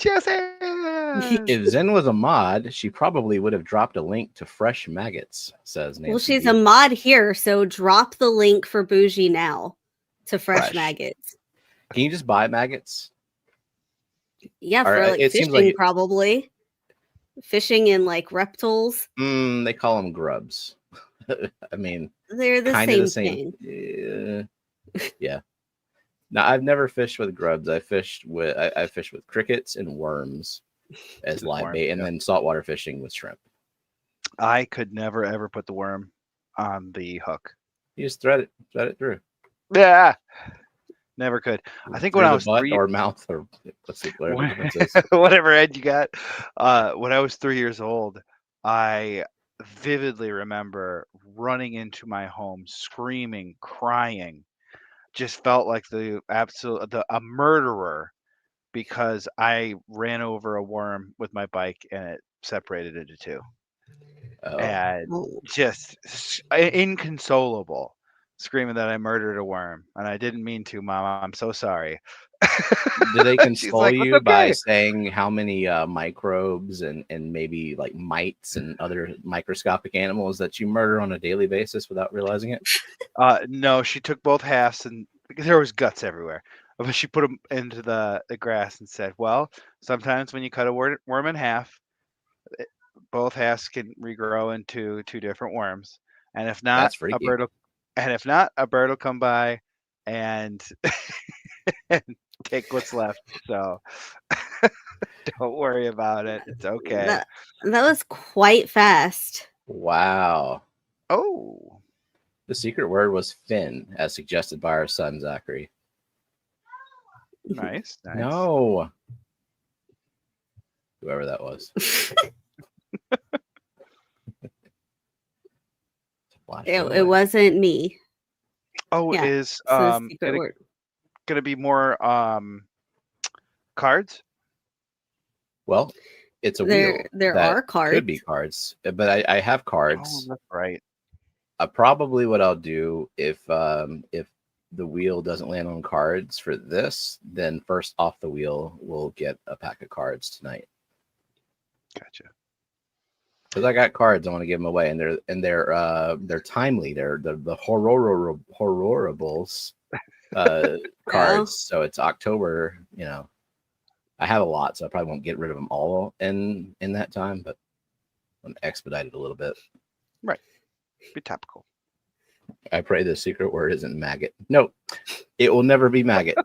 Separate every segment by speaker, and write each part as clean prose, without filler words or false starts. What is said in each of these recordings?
Speaker 1: Jesse!
Speaker 2: If Zen was a mod, she probably would have dropped a link to fresh maggots, says Nancy.
Speaker 3: Well, she's a mod here, so drop the link for Bougie now to fresh maggots.
Speaker 2: Can you just buy maggots?
Speaker 3: Yeah, for like fishing, probably. Fishing and like reptiles.
Speaker 2: They call them grubs. I mean,
Speaker 3: they're the same
Speaker 2: thing. Yeah. Now, I've never fished with grubs. I fished with crickets and worms as live bait, and then saltwater fishing with shrimp.
Speaker 1: I could never ever put the worm on the hook.
Speaker 2: You just thread it through.
Speaker 1: Yeah, never could. I think
Speaker 2: through
Speaker 1: when I was
Speaker 2: butt or mouth or let's see,
Speaker 1: whatever end you got. When I was 3 years old, I vividly remember running into my home, screaming, crying. Just felt like a murderer because I ran over a worm with my bike and it separated into two. And just inconsolable, screaming that I murdered a worm, and I didn't mean to, Mama. I'm so sorry.
Speaker 2: Do they console you by saying how many microbes and maybe like mites and other microscopic animals that you murder on a daily basis without realizing it?
Speaker 1: No, she took both halves, and there was guts everywhere. But she put them into the grass and said, "Well, sometimes when you cut a worm in half, both halves can regrow into two different worms, and if not, a bird will come by and take what's left. So don't worry about it. It's okay."
Speaker 3: That was quite fast.
Speaker 2: Wow.
Speaker 1: Oh.
Speaker 2: The secret word was fin, as suggested by our son Zachary.
Speaker 1: Nice.
Speaker 2: No. Whoever that was.
Speaker 3: It wasn't me.
Speaker 1: Oh, yeah, is gonna be more cards?
Speaker 2: Well, it's a wheel.
Speaker 3: There are cards.
Speaker 2: Could be cards, but I have cards.
Speaker 1: Oh, that's right.
Speaker 2: Probably what I'll do if the wheel doesn't land on cards for this, then first off the wheel we'll get a pack of cards tonight.
Speaker 1: Gotcha.
Speaker 2: Because I got cards, I want to give them away, and they're timely. They're the horrorables cards. So it's October. You know, I have a lot, so I probably won't get rid of them all in that time, but I'm expedited a little bit.
Speaker 1: Right. Be topical.
Speaker 2: I pray the secret word isn't maggot. No, it will never be maggot.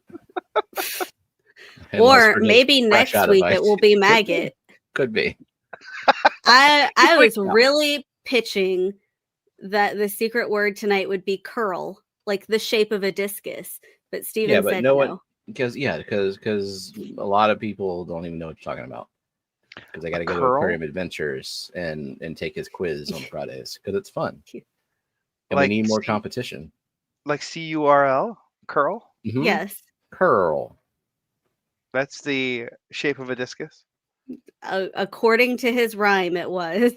Speaker 3: Or maybe next week it will be maggot.
Speaker 2: Could be.
Speaker 3: I was really pitching that the secret word tonight would be curl, like the shape of a discus. But Steven said no.
Speaker 2: One, because a lot of people don't even know what you're talking about. Because I got to go to Aquarium Adventures and take his quiz on Fridays because it's fun. And we need more competition.
Speaker 1: Like CURL? Curl?
Speaker 2: Mm-hmm.
Speaker 3: Yes.
Speaker 2: Curl.
Speaker 1: That's the shape of a discus?
Speaker 3: According to his rhyme, it was.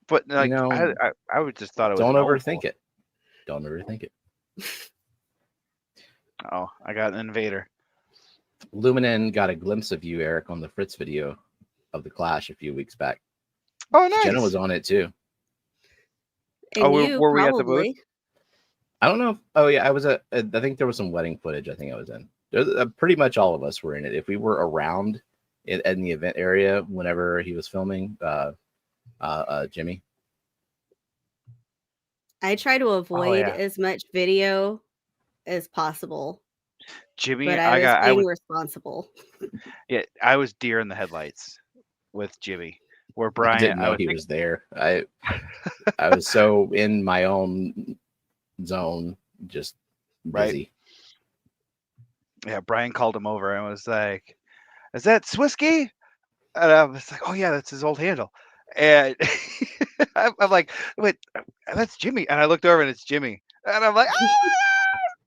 Speaker 1: But like, I would just thought it was.
Speaker 2: Don't overthink it. Don't overthink it.
Speaker 1: Oh, I got an invader.
Speaker 2: Luminen got a glimpse of you, Eric, on the Fritz video of the Clash a few weeks back.
Speaker 1: Oh, nice.
Speaker 2: Jenna was on it too.
Speaker 3: And were we at the booth?
Speaker 2: I don't know. Oh yeah, I was I think there was some wedding footage. I think I was in. Pretty much all of us were in it. If we were around in the event area whenever he was filming, Jimmy.
Speaker 3: I try to avoid as much video as possible.
Speaker 1: Jimmy,
Speaker 3: but I was responsible.
Speaker 1: Yeah, I was deer in the headlights with Jimmy. Where Brian,
Speaker 2: I didn't know he was there. I was so in my own zone, just busy.
Speaker 1: Right. Yeah, Brian called him over and was like, "Is that Swisky?" And I was like, "Oh yeah, that's his old handle." And I'm like, "Wait, that's Jimmy." And I looked over and it's Jimmy. And I'm like, "Ah!"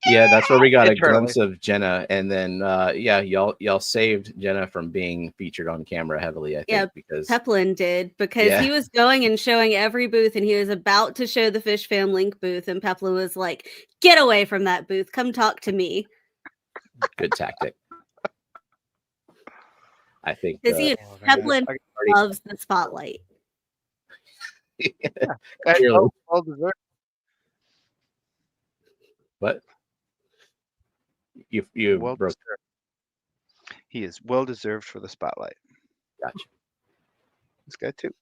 Speaker 2: Yeah, that's where we got a glimpse of Jenna, and then y'all saved Jenna from being featured on camera heavily. I think because
Speaker 3: Peplin did he was going and showing every booth, and he was about to show the Fishfam link booth, and Peplin was like, "Get away from that booth! Come talk to me."
Speaker 2: Good tactic. I think
Speaker 3: Because Peplin loves the spotlight.
Speaker 2: Clearly.
Speaker 1: Well deserved.
Speaker 2: What? You
Speaker 1: Well
Speaker 2: broke.
Speaker 1: deserved. He is well deserved for the spotlight.
Speaker 2: Gotcha.
Speaker 1: This guy too.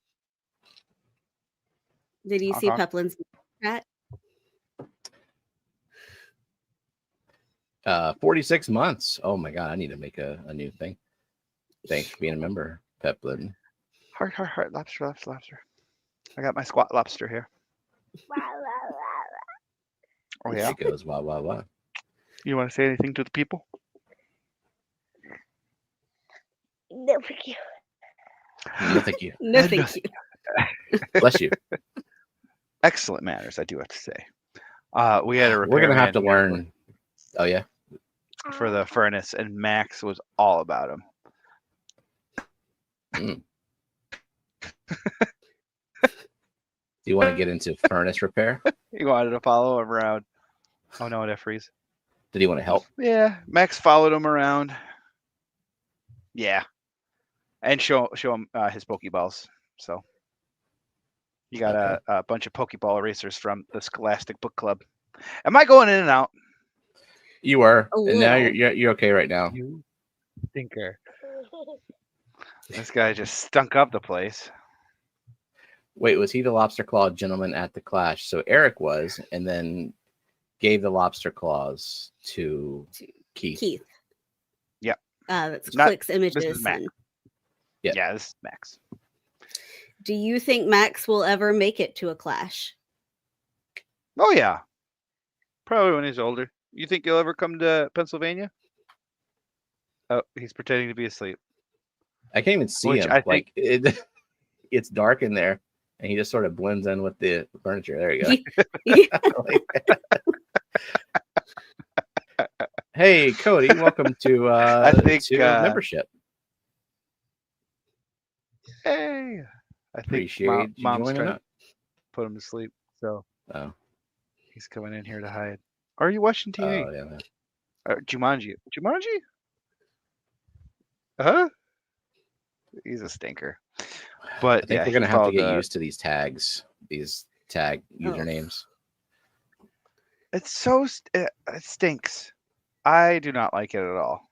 Speaker 3: Did you see Peplin's chat?
Speaker 2: 46 months. Oh my god, I need to make a new thing. Thanks for being a member, Peplin.
Speaker 1: Heart, lobster. I got my squat lobster here. Oh yeah.
Speaker 2: It goes wow.
Speaker 1: You want to say anything to the people?
Speaker 4: No, thank you.
Speaker 2: No, thank you.
Speaker 3: No, thank you.
Speaker 2: Bless you.
Speaker 1: Excellent manners, I do have to say. We had a
Speaker 2: We're gonna have to
Speaker 1: repairman
Speaker 2: learn. Oh yeah.
Speaker 1: for the furnace, and Max was all about him.
Speaker 2: Mm. Do you want to get into furnace repair?
Speaker 1: He wanted to follow him around. Oh no, it freeze.
Speaker 2: Did he want to help?
Speaker 1: Yeah, Max followed him around. Yeah, and show him his Pokeballs. So you got a bunch of Pokeball erasers from the Scholastic Book Club. Am I going in and out?
Speaker 2: You were, and now you're okay right now.
Speaker 1: You stinker. This guy just stunk up the place.
Speaker 2: Wait, was he the lobster claw gentleman at the clash? So Eric was, and then gave the lobster claws to Keith.
Speaker 1: Yep.
Speaker 3: That's Click's images.
Speaker 1: This is Max. Yeah, this is Max.
Speaker 3: Do you think Max will ever make it to a clash?
Speaker 1: Oh yeah, probably when he's older. You think he'll ever come to Pennsylvania? Oh, he's pretending to be asleep.
Speaker 2: I can't even see him. Like it's dark in there, and he just sort of blends in with the furniture. There you go. Hey, Cody, welcome to membership.
Speaker 1: Hey, I think
Speaker 2: Appreciate
Speaker 1: mom's trying
Speaker 2: to
Speaker 1: put him to sleep, so
Speaker 2: oh,
Speaker 1: he's coming in here to hide. Are you watching TV?
Speaker 2: Oh yeah.
Speaker 1: Jumanji. Huh? He's a stinker. But
Speaker 2: I think we're gonna have to get used to these tags, these tag usernames.
Speaker 1: It's so it stinks. I do not like it at all.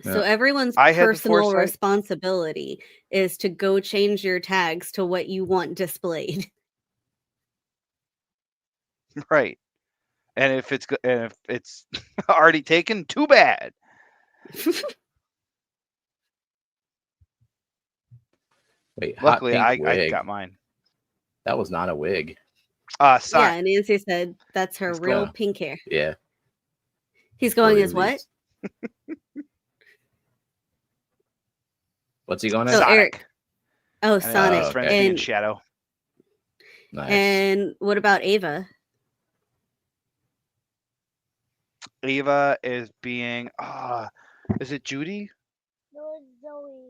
Speaker 3: So everyone's personal responsibility is to go change your tags to what you want displayed.
Speaker 1: Right. And if it's already taken, too bad.
Speaker 2: Wait,
Speaker 1: luckily I got mine.
Speaker 2: That was not a wig.
Speaker 3: Yeah, Nancy said that's her real pink hair.
Speaker 2: Yeah.
Speaker 3: He's going as what?
Speaker 2: What's he going as?
Speaker 3: Sonic. Eric. Oh,
Speaker 1: and
Speaker 3: Sonic.
Speaker 1: Friends and Shadow.
Speaker 2: Nice.
Speaker 3: And what about Ava?
Speaker 1: Ava is being is it Judy?
Speaker 4: No,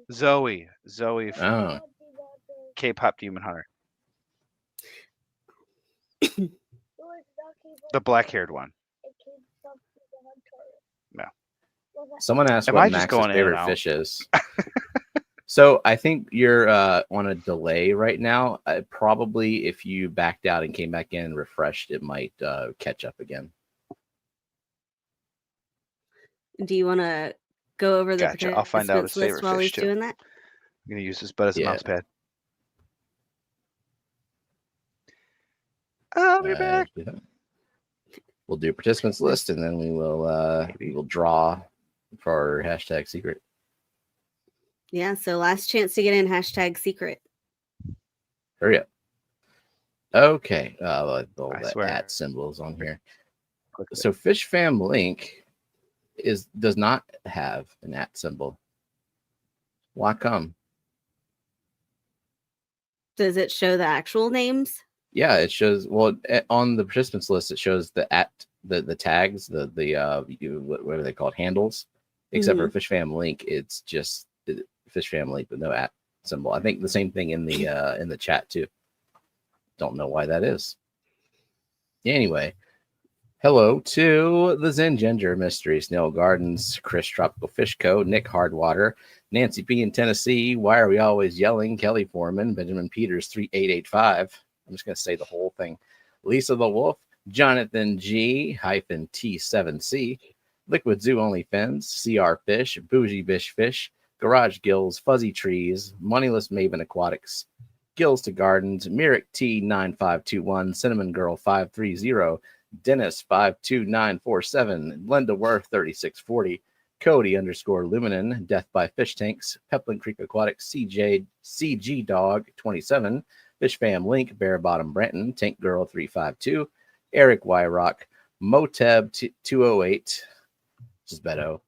Speaker 4: it's Zoe.
Speaker 1: Zoe from K-pop Demon Hunter. The black-haired one. No.
Speaker 2: Someone asked what Max's favorite fish is. So I think you're on a delay right now. Probably if you backed out and came back in and refreshed, it might catch up again.
Speaker 3: Do you want to go over the
Speaker 1: I'll find out his favorite
Speaker 3: while
Speaker 1: fish
Speaker 3: he's
Speaker 1: too.
Speaker 3: doing that?
Speaker 1: I'm going to use this butt as a mouse pad. I'll be back.
Speaker 2: We'll do participants list, and then we will draw for hashtag secret.
Speaker 3: Yeah, so last chance to get in hashtag secret.
Speaker 2: Hurry up. Okay. All the at symbols on here. So Fishfam link does not have an at symbol. Why come?
Speaker 3: Does it show the actual names?
Speaker 2: Yeah, it shows. Well, on the participants list, it shows the tags, what are they called, handles. Except for Fishfam link, it's just Fishfam link with no at symbol. I think the same thing in the chat too. Don't know why that is. Anyway, Hello to the Zen Ginger Mystery Snail Gardens, Chris Tropical Fish Co., Nick Hardwater, Nancy P. in Tennessee, Why Are We Always Yelling, Kelly Foreman, Benjamin Peters 3885. I'm just going to say the whole thing. Lisa the Wolf, Jonathan G. -T7C, Liquid Zoo Only Fins, CR Fish, Bougie Bish Fish, Garage Gills, Fuzzy Trees, Moneyless Maven Aquatics, Gills to Gardens, Myrick T9521, Cinnamon Girl 530, Dennis 52947, Linda Worth 3640, Cody _Luminen, Death by Fish Tanks, Peplin Creek Aquatics, CG Dog 27, Fishfam Link, Bear Bottom Branton, Tank Girl 352, Eric Y Rock, Moteb 208, which is Beto,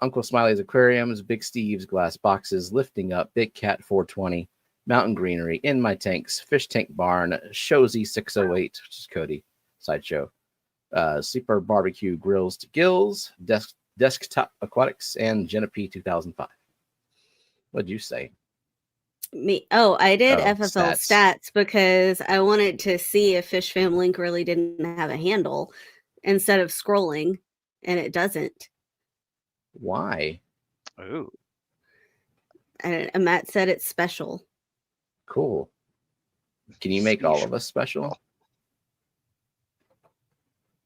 Speaker 2: Uncle Smiley's Aquariums, Big Steve's Glass Boxes, Lifting Up, Big Cat 420, Mountain Greenery, In My Tanks, Fish Tank Barn, Shozy 608, which is Cody, Sideshow, Sleeper Barbecue Grills to Gills, Desktop Aquatics, and Jenna P 2005. What'd you say?
Speaker 3: Me? Oh, I did
Speaker 2: Oh,
Speaker 3: FFL stats because I wanted to see if Fishfam Link really didn't have a handle instead of scrolling, and it doesn't.
Speaker 2: Why?
Speaker 1: Ooh.
Speaker 3: And Matt said it's special.
Speaker 2: Cool. Can you make all of us special?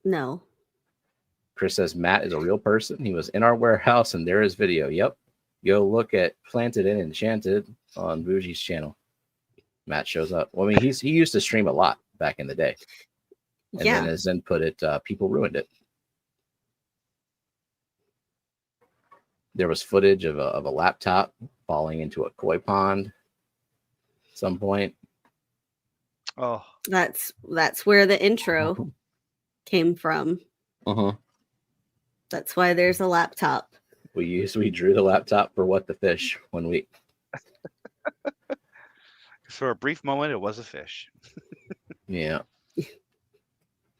Speaker 3: No.
Speaker 2: Chris says Matt is a real person. He was in our warehouse, and there is video. Yep. Go look at Planted and Enchanted on Bougie's channel. Matt shows up. Well, I mean, he used to stream a lot back in the day. And then as Zen put it, people ruined it. There was footage of a laptop falling into a koi pond at some point.
Speaker 1: Oh,
Speaker 3: That's where the intro came from. That's why there's a laptop.
Speaker 2: We drew the laptop for What the Fish one week.
Speaker 1: For a brief moment, it was a fish.
Speaker 2: Yeah.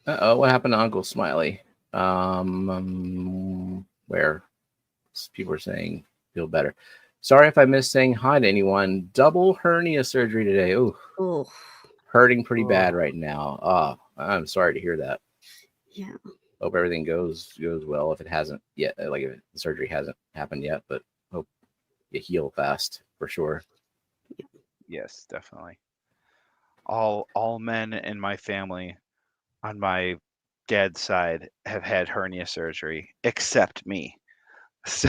Speaker 2: What happened to Uncle Smiley? Where people are saying feel better. Sorry if I missed saying hi to anyone. Double hernia surgery today. Oh, hurting pretty bad right now. Oh, I'm sorry to hear that.
Speaker 3: Yeah.
Speaker 2: Hope everything goes well. If it hasn't yet, like if the surgery hasn't happened yet, but hope you heal fast for sure.
Speaker 1: Yes, definitely. All men in my family on my dad's side have had hernia surgery except me. So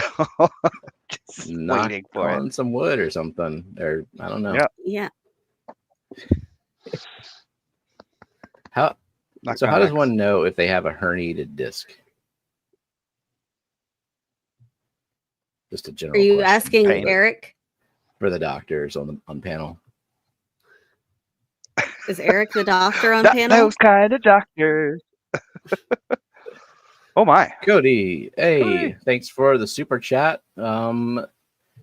Speaker 1: just waiting for
Speaker 2: on some wood or something, or I don't know.
Speaker 3: Yeah.
Speaker 2: How does one know if they have a herniated disc? Just a general.
Speaker 3: Are you
Speaker 2: question.
Speaker 3: asking Eric?
Speaker 2: For the doctors on panel.
Speaker 3: Is Eric the doctor on panel?
Speaker 1: Those kind of doctors. Oh my.
Speaker 2: Cody, hey, thanks for the super chat.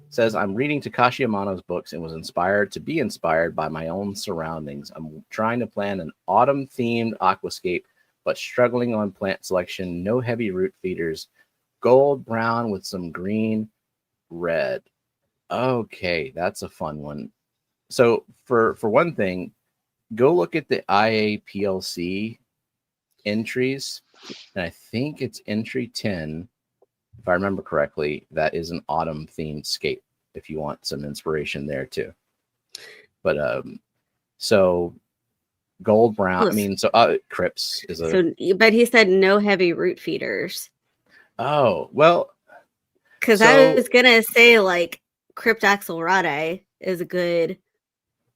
Speaker 2: Says, I'm reading Takashi Amano's books and was inspired to be inspired by my own surroundings. I'm trying to plan an autumn-themed aquascape, but struggling on plant selection, no heavy root feeders, gold brown with some green, red. Okay, that's a fun one. So for one thing, go look at the IAPLC entries, and I think it's entry 10, if I remember correctly. That is an autumn themed scape if you want some inspiration there too. But so gold brown, I mean, so Crips is
Speaker 3: but he said no heavy root feeders.
Speaker 2: Oh, well,
Speaker 3: because I was gonna say like Cryptaxelradae is a good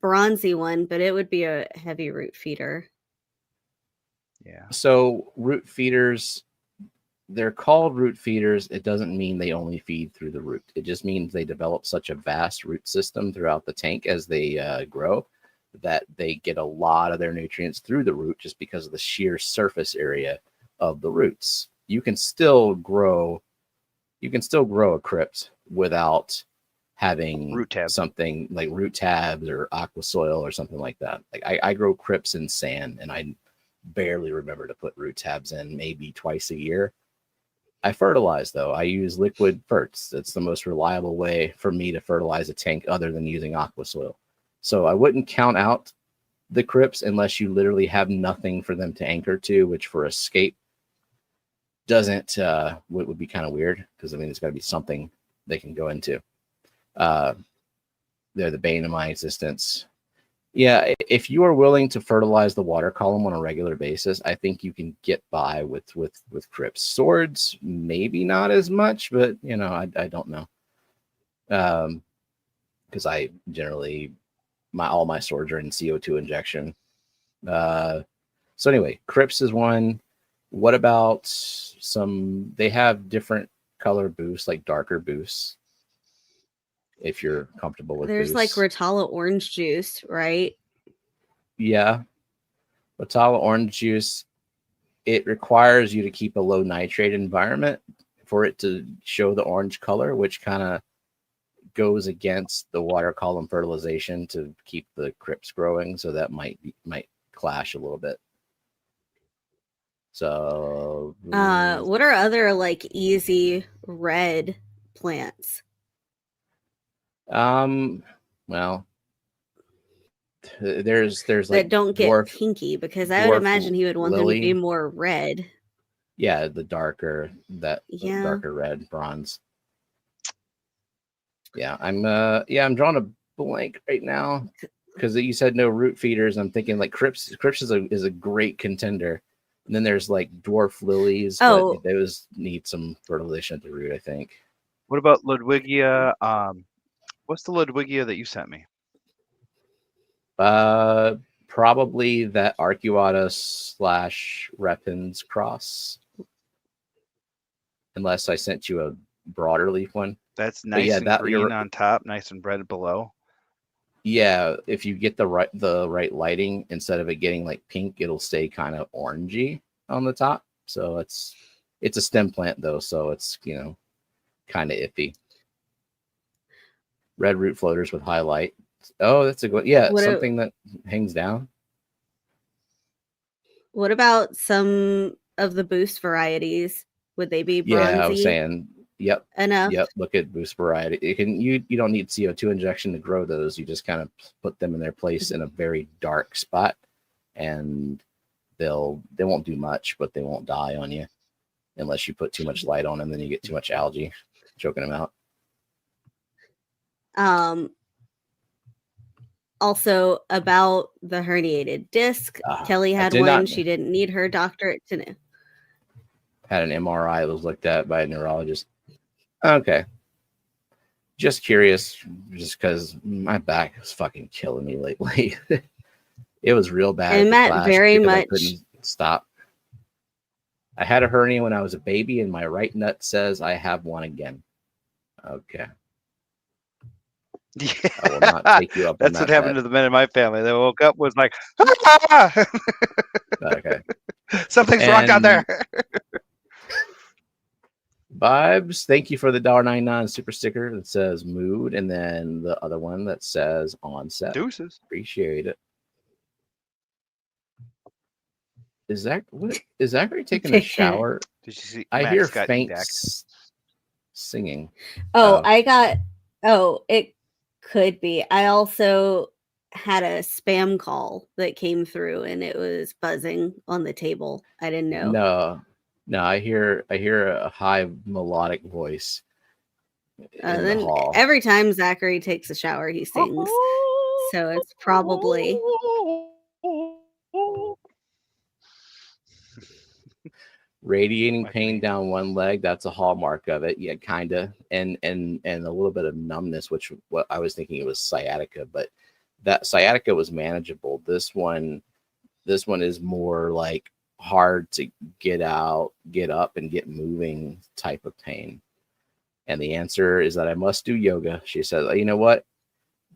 Speaker 3: bronzy one, but it would be a heavy root feeder.
Speaker 1: Yeah.
Speaker 2: So root feeders, they're called root feeders. It doesn't mean they only feed through the root. It just means they develop such a vast root system throughout the tank as they grow that they get a lot of their nutrients through the root just because of the sheer surface area of the roots. You can still grow a crypt without having something like root tabs or aqua soil or something like that. Like I grow crypts in sand, and I barely remember to put root tabs in, maybe twice a year. I fertilize though. I use liquid ferts. That's the most reliable way for me to fertilize a tank other than using aqua soil. So I wouldn't count out the crypts unless you literally have nothing for them to anchor to, which for escape doesn't would be kind of weird, because I mean there's got to be something they can go into. They're the bane of my existence. Yeah, if you are willing to fertilize the water column on a regular basis, I think you can get by with crypts. Swords, maybe not as much, but you know, I don't know. Because I generally all my swords are in CO2 injection. So anyway, crypts is one. What about some? They have different color boosts, like darker boosts. If you're comfortable with
Speaker 3: There's like
Speaker 2: boosts.
Speaker 3: Rotala orange juice, right?
Speaker 2: Yeah. Rotala orange juice, it requires you to keep a low nitrate environment for it to show the orange color, which kind of goes against the water column fertilization to keep the crypts growing. So that might clash a little bit. So
Speaker 3: what are other like easy red plants?
Speaker 2: Well, there's
Speaker 3: that
Speaker 2: like
Speaker 3: don't get pinky, because I would imagine he would want them to be more red.
Speaker 2: Yeah, the darker darker red bronze. Yeah, I'm drawing a blank right now because you said no root feeders. I'm thinking like Crypts is a great contender. And then there's like dwarf lilies, but those need some fertilization at the root, I think.
Speaker 1: What about Ludwigia? What's the Ludwigia that you sent me?
Speaker 2: Probably that Arcuata/Repens cross. Unless I sent you a broader leaf one.
Speaker 1: That's nice and green on top, nice and red below.
Speaker 2: Yeah, if you get the right lighting, instead of it getting like pink, it'll stay kind of orangey on the top. So it's a stem plant though, so it's, you know, kind of iffy. Red root floaters with highlight. Oh, that's a good, yeah, something that hangs down.
Speaker 3: What about some of the boost varieties? Would they be bronzy?
Speaker 2: Yeah, I was saying, yep.
Speaker 3: Enough.
Speaker 2: Yep, look at boost variety. It can you don't need CO2 injection to grow those. You just kind of put them in their place in a very dark spot, and they won't do much, but they won't die on you unless you put too much light on them. Then you get too much algae choking them out.
Speaker 3: Also about the herniated disc, Kelly had one. She didn't need her doctorate to know.
Speaker 2: Had an MRI that was looked at by a neurologist. Okay. Just curious, just because my back is fucking killing me lately. It was real bad.
Speaker 3: And Matt very much
Speaker 2: I couldn't stop. I had a hernia when I was a baby, and my right nut says I have one again. Okay.
Speaker 1: Yeah.
Speaker 2: I will not take you up on that.
Speaker 1: That's what happened to the men in my family. They woke up was like, ah!
Speaker 2: Okay.
Speaker 1: Something's wrong down there.
Speaker 2: Vibes, thank you for the $1.99 super sticker that says mood, and then the other one that says onset.
Speaker 1: Deuces.
Speaker 2: Appreciate it. Is Zachary taking a shower?
Speaker 1: Did you see?
Speaker 2: I hear faint singing.
Speaker 3: It could be. I also had a spam call that came through, and it was buzzing on the table. I didn't know.
Speaker 2: No, I hear a high melodic voice.
Speaker 3: Then the every time Zachary takes a shower, he sings. So it's probably
Speaker 2: radiating pain down one leg. That's a hallmark of it. Yeah, kind of, and a little bit of numbness, which what I was thinking it was sciatica, but that sciatica was manageable. This one is more like hard to get out, get up, and get moving type of pain. And the answer is that I must do yoga. She said, you know what?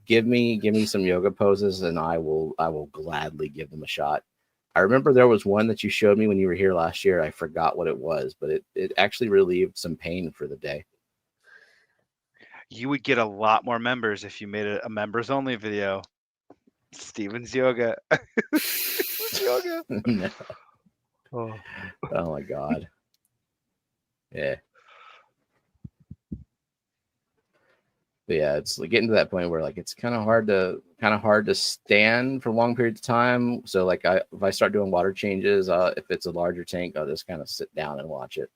Speaker 2: Give me some yoga poses, and I will gladly give them a shot. I remember there was one that you showed me when you were here last year. I forgot what it was, but it actually relieved some pain for the day.
Speaker 1: You would get a lot more members if you made a members only video. Steven's yoga. Yoga.
Speaker 2: No. Oh my God. Yeah. But yeah, it's like getting to that point where like it's kind of hard to stand for long periods of time. So like if I start doing water changes, if it's a larger tank, I'll just kind of sit down and watch it.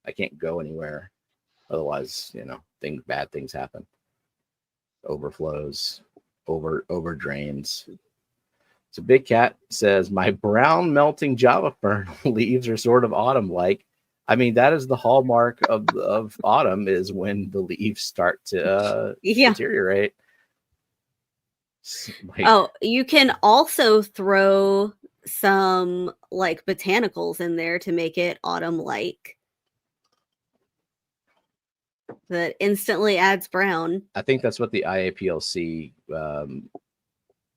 Speaker 2: I can't go anywhere, otherwise, bad things happen. Overflows, over drains. So Big Cat says my brown melting Java fern leaves are sort of autumn like. I mean, that is the hallmark of autumn, is when the leaves start to deteriorate.
Speaker 3: Oh, you can also throw some like botanicals in there to make it autumn-like. That instantly adds brown.
Speaker 2: I think that's what the IAPLC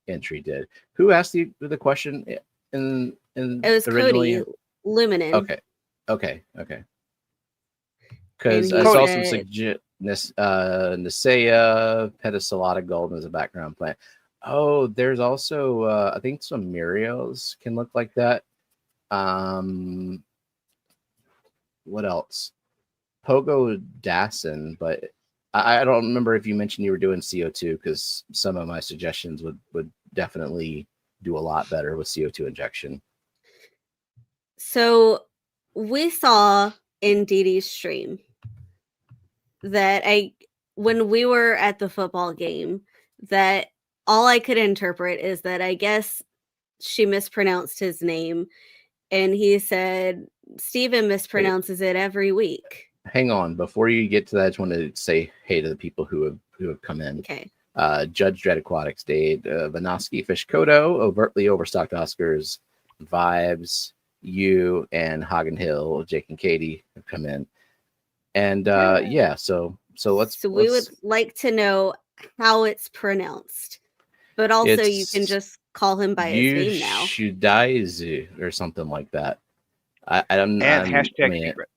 Speaker 2: entry did. Who asked the question in
Speaker 3: it was
Speaker 2: originally?
Speaker 3: Cody Luminen.
Speaker 2: Okay. Because I saw some Nisea pedicellata golden as a background plant. Oh, there's also I think some Muriels can look like that. What else? Pogo Dasin, but I don't remember if you mentioned you were doing CO2, because some of my suggestions would definitely do a lot better with CO2 injection.
Speaker 3: So we saw in Dee Dee's stream that when we were at the football game, that all I could interpret is that I guess she mispronounced his name, and he said Steven mispronounces it every week.
Speaker 2: Hang on, before you get to that, I just want to say hey to the people who have come in.
Speaker 3: Okay.
Speaker 2: Judge Dread Aquatics, Dade, Vanoski, Fish Kodo, Overtly Overstocked Oscars, Vibes, you, and Hagen Hill, Jake and Katie have come in. And so
Speaker 3: we would like to know how it's pronounced, but also you can just call him by his name now.
Speaker 2: Shudaizu or something like that. I don't.
Speaker 1: And hashtag secret.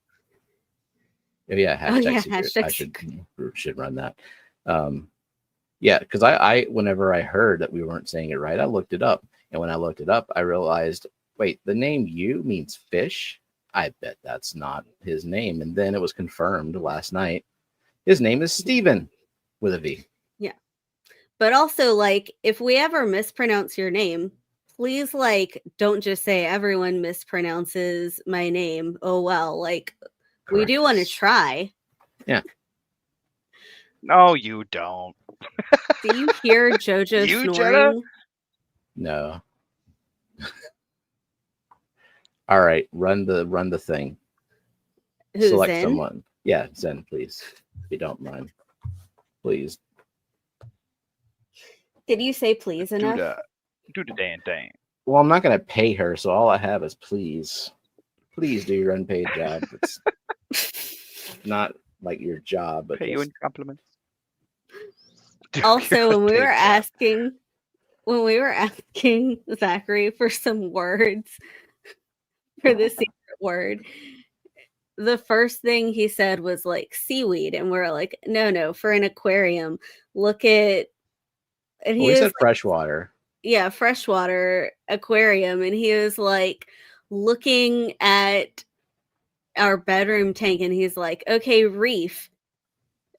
Speaker 2: Yeah, hashtag secret. I should run that. Yeah, because I whenever I heard that we weren't saying it right, I looked it up, and when I looked it up, I realized, wait, the name "you" means fish. I bet that's not his name. And then it was confirmed last night. His name is Steven with a V.
Speaker 3: Yeah, but also, like, if we ever mispronounce your name, please, like, don't just say everyone mispronounces my name. Oh well, like. Correct. We do want to try.
Speaker 2: Yeah.
Speaker 1: No, you don't.
Speaker 3: Do you hear JoJo
Speaker 1: You,
Speaker 3: snoring?
Speaker 1: Jenna?
Speaker 2: No. All right, run the thing.
Speaker 3: Who's
Speaker 2: Select
Speaker 3: Zen?
Speaker 2: someone. Yeah, Zen, please. If you don't mind. Please.
Speaker 3: Did you say please enough?
Speaker 1: Do the damn thing.
Speaker 2: Well, I'm not going to pay her, so all I have is please. Please do your unpaid job. It's not like your job, but
Speaker 1: pay you in compliments.
Speaker 3: Also, when we were asking Zachary for some words for the secret word, the first thing he said was like seaweed, and we're like, no, for an aquarium, look at. And
Speaker 2: he said freshwater.
Speaker 3: Yeah, freshwater aquarium, and he was like looking at our bedroom tank, and he's like, okay, reef.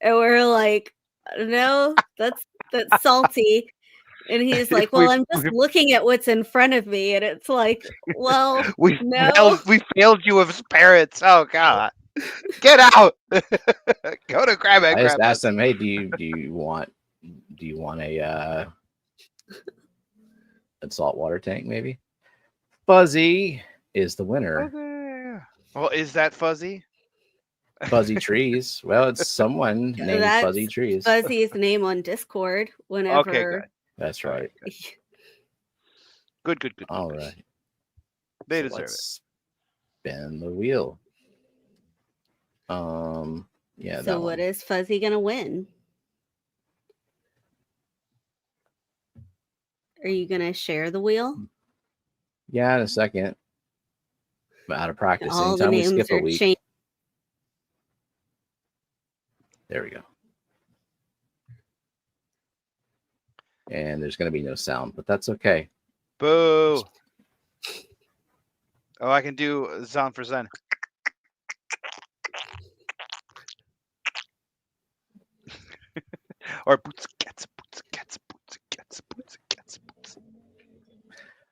Speaker 3: And we're like, no, that's salty. And he's like, well, I'm just looking at what's in front of me. And it's like, well, no.
Speaker 1: We failed you as parents. Oh God. Get out. Go to grandma.
Speaker 2: I just asked him, hey, do you want a saltwater tank, maybe? Fuzzy is the winner.
Speaker 1: Okay. Well, is that Fuzzy?
Speaker 2: Fuzzy Trees. Well, it's someone named Fuzzy Trees.
Speaker 3: Fuzzy's name on Discord whenever.
Speaker 1: Okay, good.
Speaker 2: That's right.
Speaker 1: Good.
Speaker 2: All right.
Speaker 1: They deserve it.
Speaker 2: Spin the wheel. Yeah.
Speaker 3: So what is Fuzzy gonna win? Are you gonna share the wheel?
Speaker 2: Yeah, in a second. But out of practice,
Speaker 3: all
Speaker 2: anytime
Speaker 3: the
Speaker 2: we
Speaker 3: names
Speaker 2: skip a week.
Speaker 3: Changed.
Speaker 2: There we go. And there's going to be no sound, but that's okay.
Speaker 1: Boo. Oh, I can do sound for Zen. Or boots gets boots gets boots gets boots gets boots.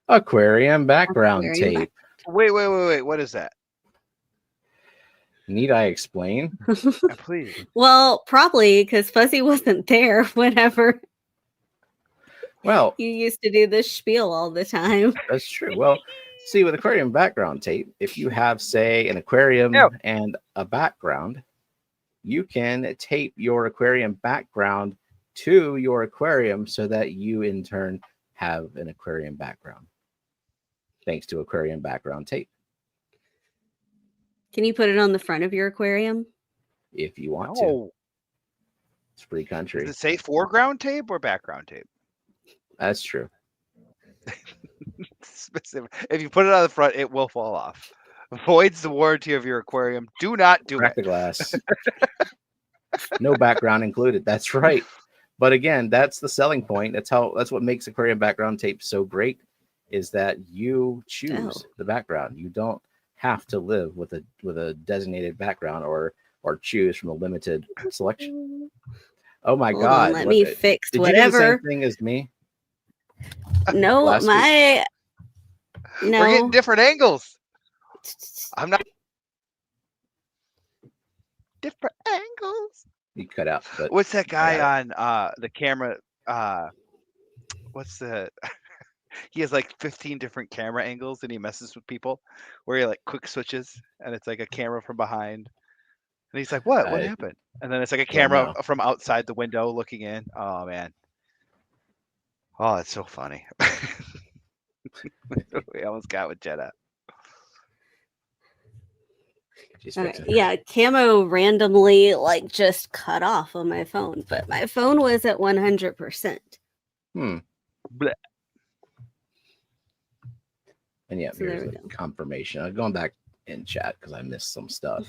Speaker 2: Aquarium background
Speaker 3: Aquarium
Speaker 2: tape.
Speaker 1: Wait. What is that?
Speaker 2: Need I explain?
Speaker 1: Please.
Speaker 3: Well, probably because Fuzzy wasn't there whenever
Speaker 2: Well,
Speaker 3: you used to do this spiel all the time.
Speaker 2: that's true. Well, see, with aquarium background tape, if you have, say, an aquarium
Speaker 1: Yeah.
Speaker 2: and a background, you can tape your aquarium background to your aquarium so that you, in turn, have an aquarium background. Thanks to aquarium background tape.
Speaker 3: Can you put it on the front of your aquarium?
Speaker 2: If you want to.
Speaker 1: No.
Speaker 2: It's free country.
Speaker 1: Does it say foreground tape or background tape?
Speaker 2: That's true.
Speaker 1: Specific. If you put it on the front, it will fall off. Voids the warranty of your aquarium. Do not do
Speaker 2: Crack
Speaker 1: it.
Speaker 2: the glass. No background included. That's right. But again, that's the selling point. That's what makes aquarium background tape so great, is that you choose the background. You don't have to live with a designated background or choose from a limited selection. Oh my
Speaker 3: Hold
Speaker 2: God!
Speaker 3: on, let me fix
Speaker 2: did
Speaker 3: whatever.
Speaker 2: you do the same thing as me?
Speaker 3: No,
Speaker 2: last
Speaker 3: my no.
Speaker 1: We're getting different angles. I'm not different angles.
Speaker 2: You cut out. But
Speaker 1: What's that guy
Speaker 2: got
Speaker 1: on the camera? What's the? He has like 15 different camera angles, and he messes with people, where he like quick switches, and it's like a camera from behind, and he's like, "What? What
Speaker 2: I
Speaker 1: happened?" And then it's like a
Speaker 2: don't
Speaker 1: camera
Speaker 2: know.
Speaker 1: from outside the window looking in. Oh man. Oh, it's so funny. We almost got with Jeddah.
Speaker 2: She's
Speaker 3: All right.
Speaker 2: fixing it.
Speaker 3: Yeah, camo randomly like just cut off on my phone, but my phone was at 100%.
Speaker 2: Hmm.
Speaker 1: Blech.
Speaker 2: And yeah,
Speaker 3: So there
Speaker 2: here's
Speaker 3: we
Speaker 2: the
Speaker 3: go.
Speaker 2: confirmation. I'm going back in chat because I missed some stuff.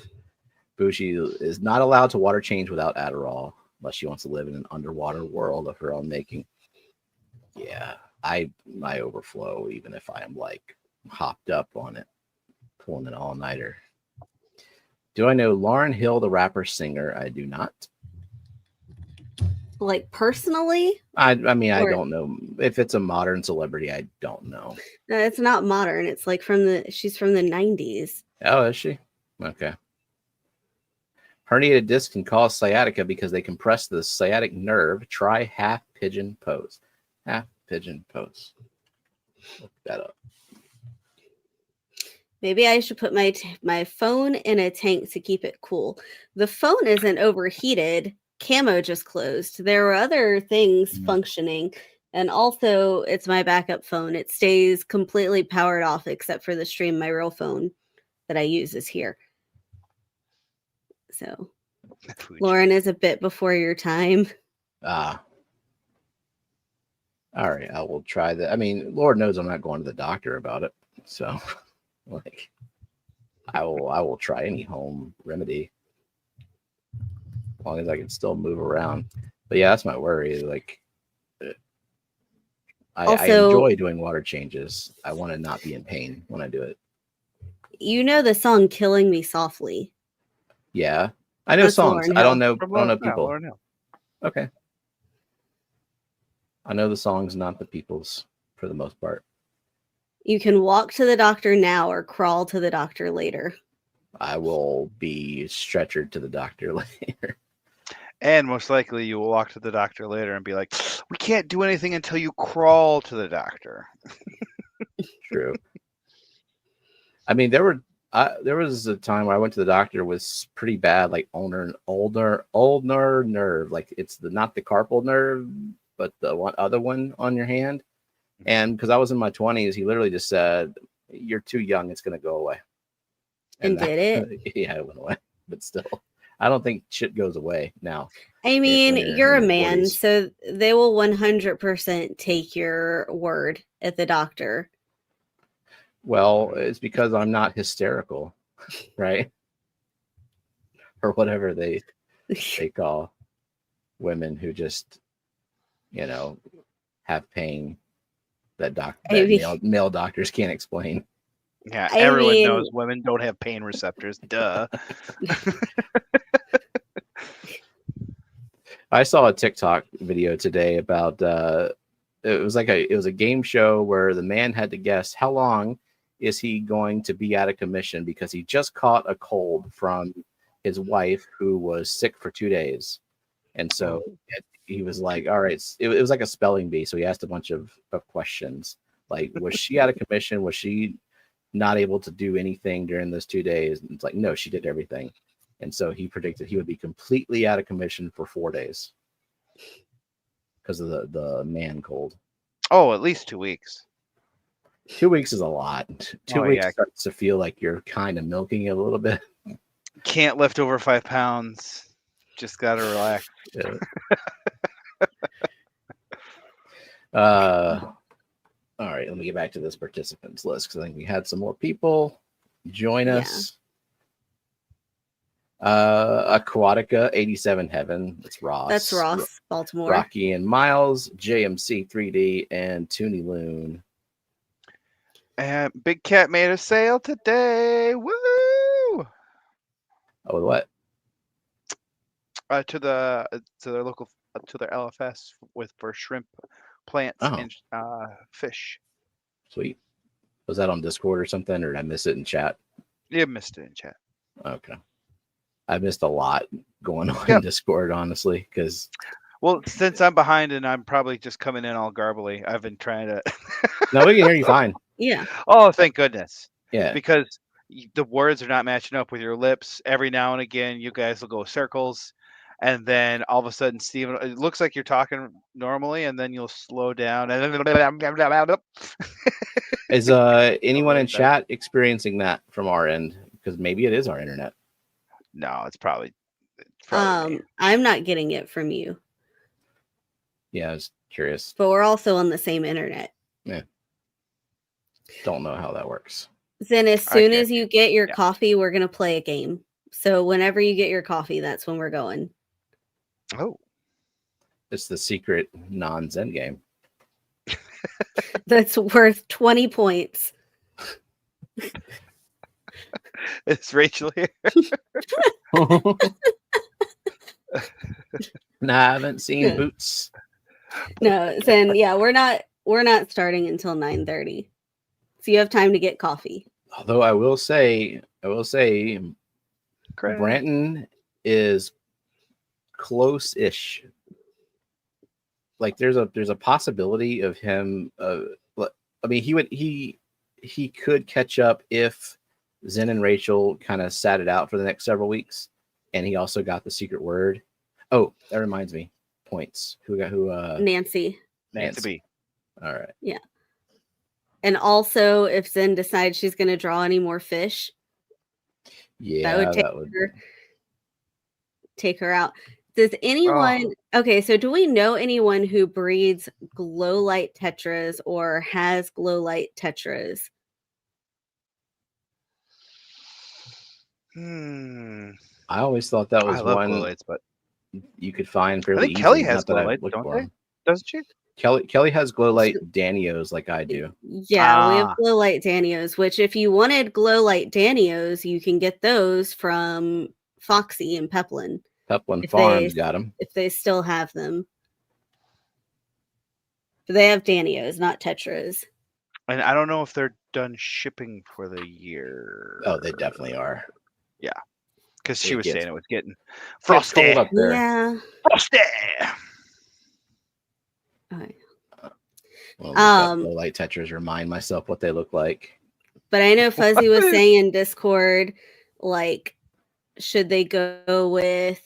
Speaker 2: Bushi is not allowed to water change without Adderall unless she wants to live in an underwater world of her own making. Yeah, I overflow even if I am like hopped up on it, pulling an all-nighter. Do I know Lauryn Hill, the rapper singer? I do not.
Speaker 3: Like personally?
Speaker 2: I mean, I
Speaker 3: Or-
Speaker 2: don't know if it's a modern celebrity. I don't know.
Speaker 3: No, it's not modern. It's like she's from the 90s.
Speaker 2: Oh, is she? Okay. Herniated disc can cause sciatica because they compress the sciatic nerve. Try half pigeon pose. Half pigeon pose. Look that up.
Speaker 3: Maybe I should put my phone in a tank to keep it cool. The phone isn't overheated. Camo just closed. There were other things functioning, and also it's my backup phone. It stays completely powered off except for the stream. My real phone that I use is here. So Lauren is a bit before your time.
Speaker 2: All right, I will try that. I mean, Lord knows I'm not going to the doctor about it. So, like, I will try any home remedy as long as I can still move around. But yeah, that's my worry. Like, I enjoy doing water changes. I want to not be in pain when I do it.
Speaker 3: You know the song "Killing Me Softly."
Speaker 2: Yeah, I know
Speaker 3: That's
Speaker 2: songs.
Speaker 3: Lauryn
Speaker 2: I don't
Speaker 3: Hill.
Speaker 2: know. I don't know people.
Speaker 1: Lauryn Hill.
Speaker 2: Okay. I know the songs, not the people's, for the most part.
Speaker 3: You can walk to the doctor now or crawl to the doctor later.
Speaker 2: I will be stretchered to the doctor later.
Speaker 1: And most likely you will walk to the doctor later and be like, "We can't do anything until you crawl to the doctor."
Speaker 2: True. I mean, there was a time where I went to the doctor with pretty bad, like ulnar nerve, like it's not the carpal nerve, but the other one on your hand. And because I was in my 20s, he literally just said, "You're too young. It's going to go away."
Speaker 3: And did it?
Speaker 2: Yeah, it went away. But still, I don't think shit goes away now.
Speaker 3: I mean, you're a
Speaker 2: in your
Speaker 3: man,
Speaker 2: 40s.
Speaker 3: so they will 100% take your word at the doctor.
Speaker 2: Well, it's because I'm not hysterical, right? Or whatever they call women who just, have pain that male doctors can't explain.
Speaker 1: Yeah,
Speaker 3: I
Speaker 1: everyone
Speaker 3: mean-
Speaker 1: knows women don't have pain receptors. Duh.
Speaker 2: I saw a TikTok video today about it was a game show where the man had to guess how long is he going to be out of commission because he just caught a cold from his wife who was sick for 2 days. And so he was like, all right, it was like a spelling bee. So he asked a bunch of questions. Like, was she out of commission? Was she not able to do anything during those 2 days? And it's like, no, she did everything. And so he predicted he would be completely out of commission for 4 days because of the man cold.
Speaker 1: Oh, at least 2 weeks.
Speaker 2: 2 weeks is a lot. 2
Speaker 1: Oh,
Speaker 2: weeks
Speaker 1: yeah.
Speaker 2: starts to feel like you're kind of milking it a little bit.
Speaker 1: Can't lift over 5 pounds. Just gotta relax.
Speaker 2: Yeah. All right, let me get back to this participants list because I think we had some more people join us. Aquatica 87 Heaven. That's Ross.
Speaker 3: That's Ross, Baltimore.
Speaker 2: Rocky and Miles, JMC 3D, and Toonie Loon.
Speaker 1: And Big Cat made a sale today. Woo!
Speaker 2: Oh, what?
Speaker 1: To their local to their LFS for shrimp, plants, and fish.
Speaker 2: Sweet. Was that on Discord or something, or did I miss it in chat?
Speaker 1: You missed it in chat.
Speaker 2: Okay. I missed a lot going on in Discord, honestly, because.
Speaker 1: Well, since I'm behind and I'm probably just coming in all garbly, I've been trying to.
Speaker 2: No, we can hear you fine.
Speaker 3: Yeah.
Speaker 1: Oh, thank goodness.
Speaker 2: Yeah.
Speaker 1: Because the words are not matching up with your lips. Every now and again, you guys will go circles. And then all of a sudden, Steven, it looks like you're talking normally, and then you'll slow down. And then...
Speaker 2: Is anyone in chat experiencing that from our end? Because maybe it is our internet.
Speaker 1: No, it's probably
Speaker 3: I'm not getting it from you.
Speaker 2: Yeah, I was curious.
Speaker 3: But we're also on the same internet.
Speaker 2: Yeah. Don't know how that works.
Speaker 3: Then as soon as you get your coffee, we're going to play a game. So whenever you get your coffee, that's when we're going.
Speaker 1: Oh.
Speaker 2: It's the secret non-Zen game.
Speaker 3: That's worth 20 points.
Speaker 1: Is Rachel here?
Speaker 2: No, I haven't seen Boots.
Speaker 3: No, then we're not starting until 9:30. So you have time to get coffee.
Speaker 2: Although I will say Branton is close-ish. Like there's a possibility of him. I mean, he could catch up if Zen and Rachel kind of sat it out for the next several weeks, and he also got the secret word. Oh, that reminds me. Points. Who?
Speaker 3: Nancy.
Speaker 1: Nancy B.
Speaker 2: All right.
Speaker 3: Yeah. And also, if Zen decides she's going to draw any more fish, that would take her out. Does anyone? Okay, so do we know anyone who breeds glow light tetras or has glow light tetras?
Speaker 2: I always thought that was one
Speaker 1: glow lights, but
Speaker 2: you could find fairly easily.
Speaker 1: Kelly has glow lights, don't they? Doesn't she?
Speaker 2: Kelly has glow light Danios like I do.
Speaker 3: Yeah, we have glow light Danios, which if you wanted glow light Danios, you can get those from Foxy and Peplin.
Speaker 2: Peplin Farms got them.
Speaker 3: If they still have them. But they have Danios, not tetras.
Speaker 1: And I don't know if they're done shipping for the year.
Speaker 2: Oh, they definitely are.
Speaker 1: Yeah. Because she was saying it was getting frosty
Speaker 2: up there.
Speaker 3: Yeah.
Speaker 1: Frosty.
Speaker 3: Okay.
Speaker 2: Well, glow light tetras, remind myself what they look like.
Speaker 3: But I know Fuzzy was saying in Discord, like, should they go with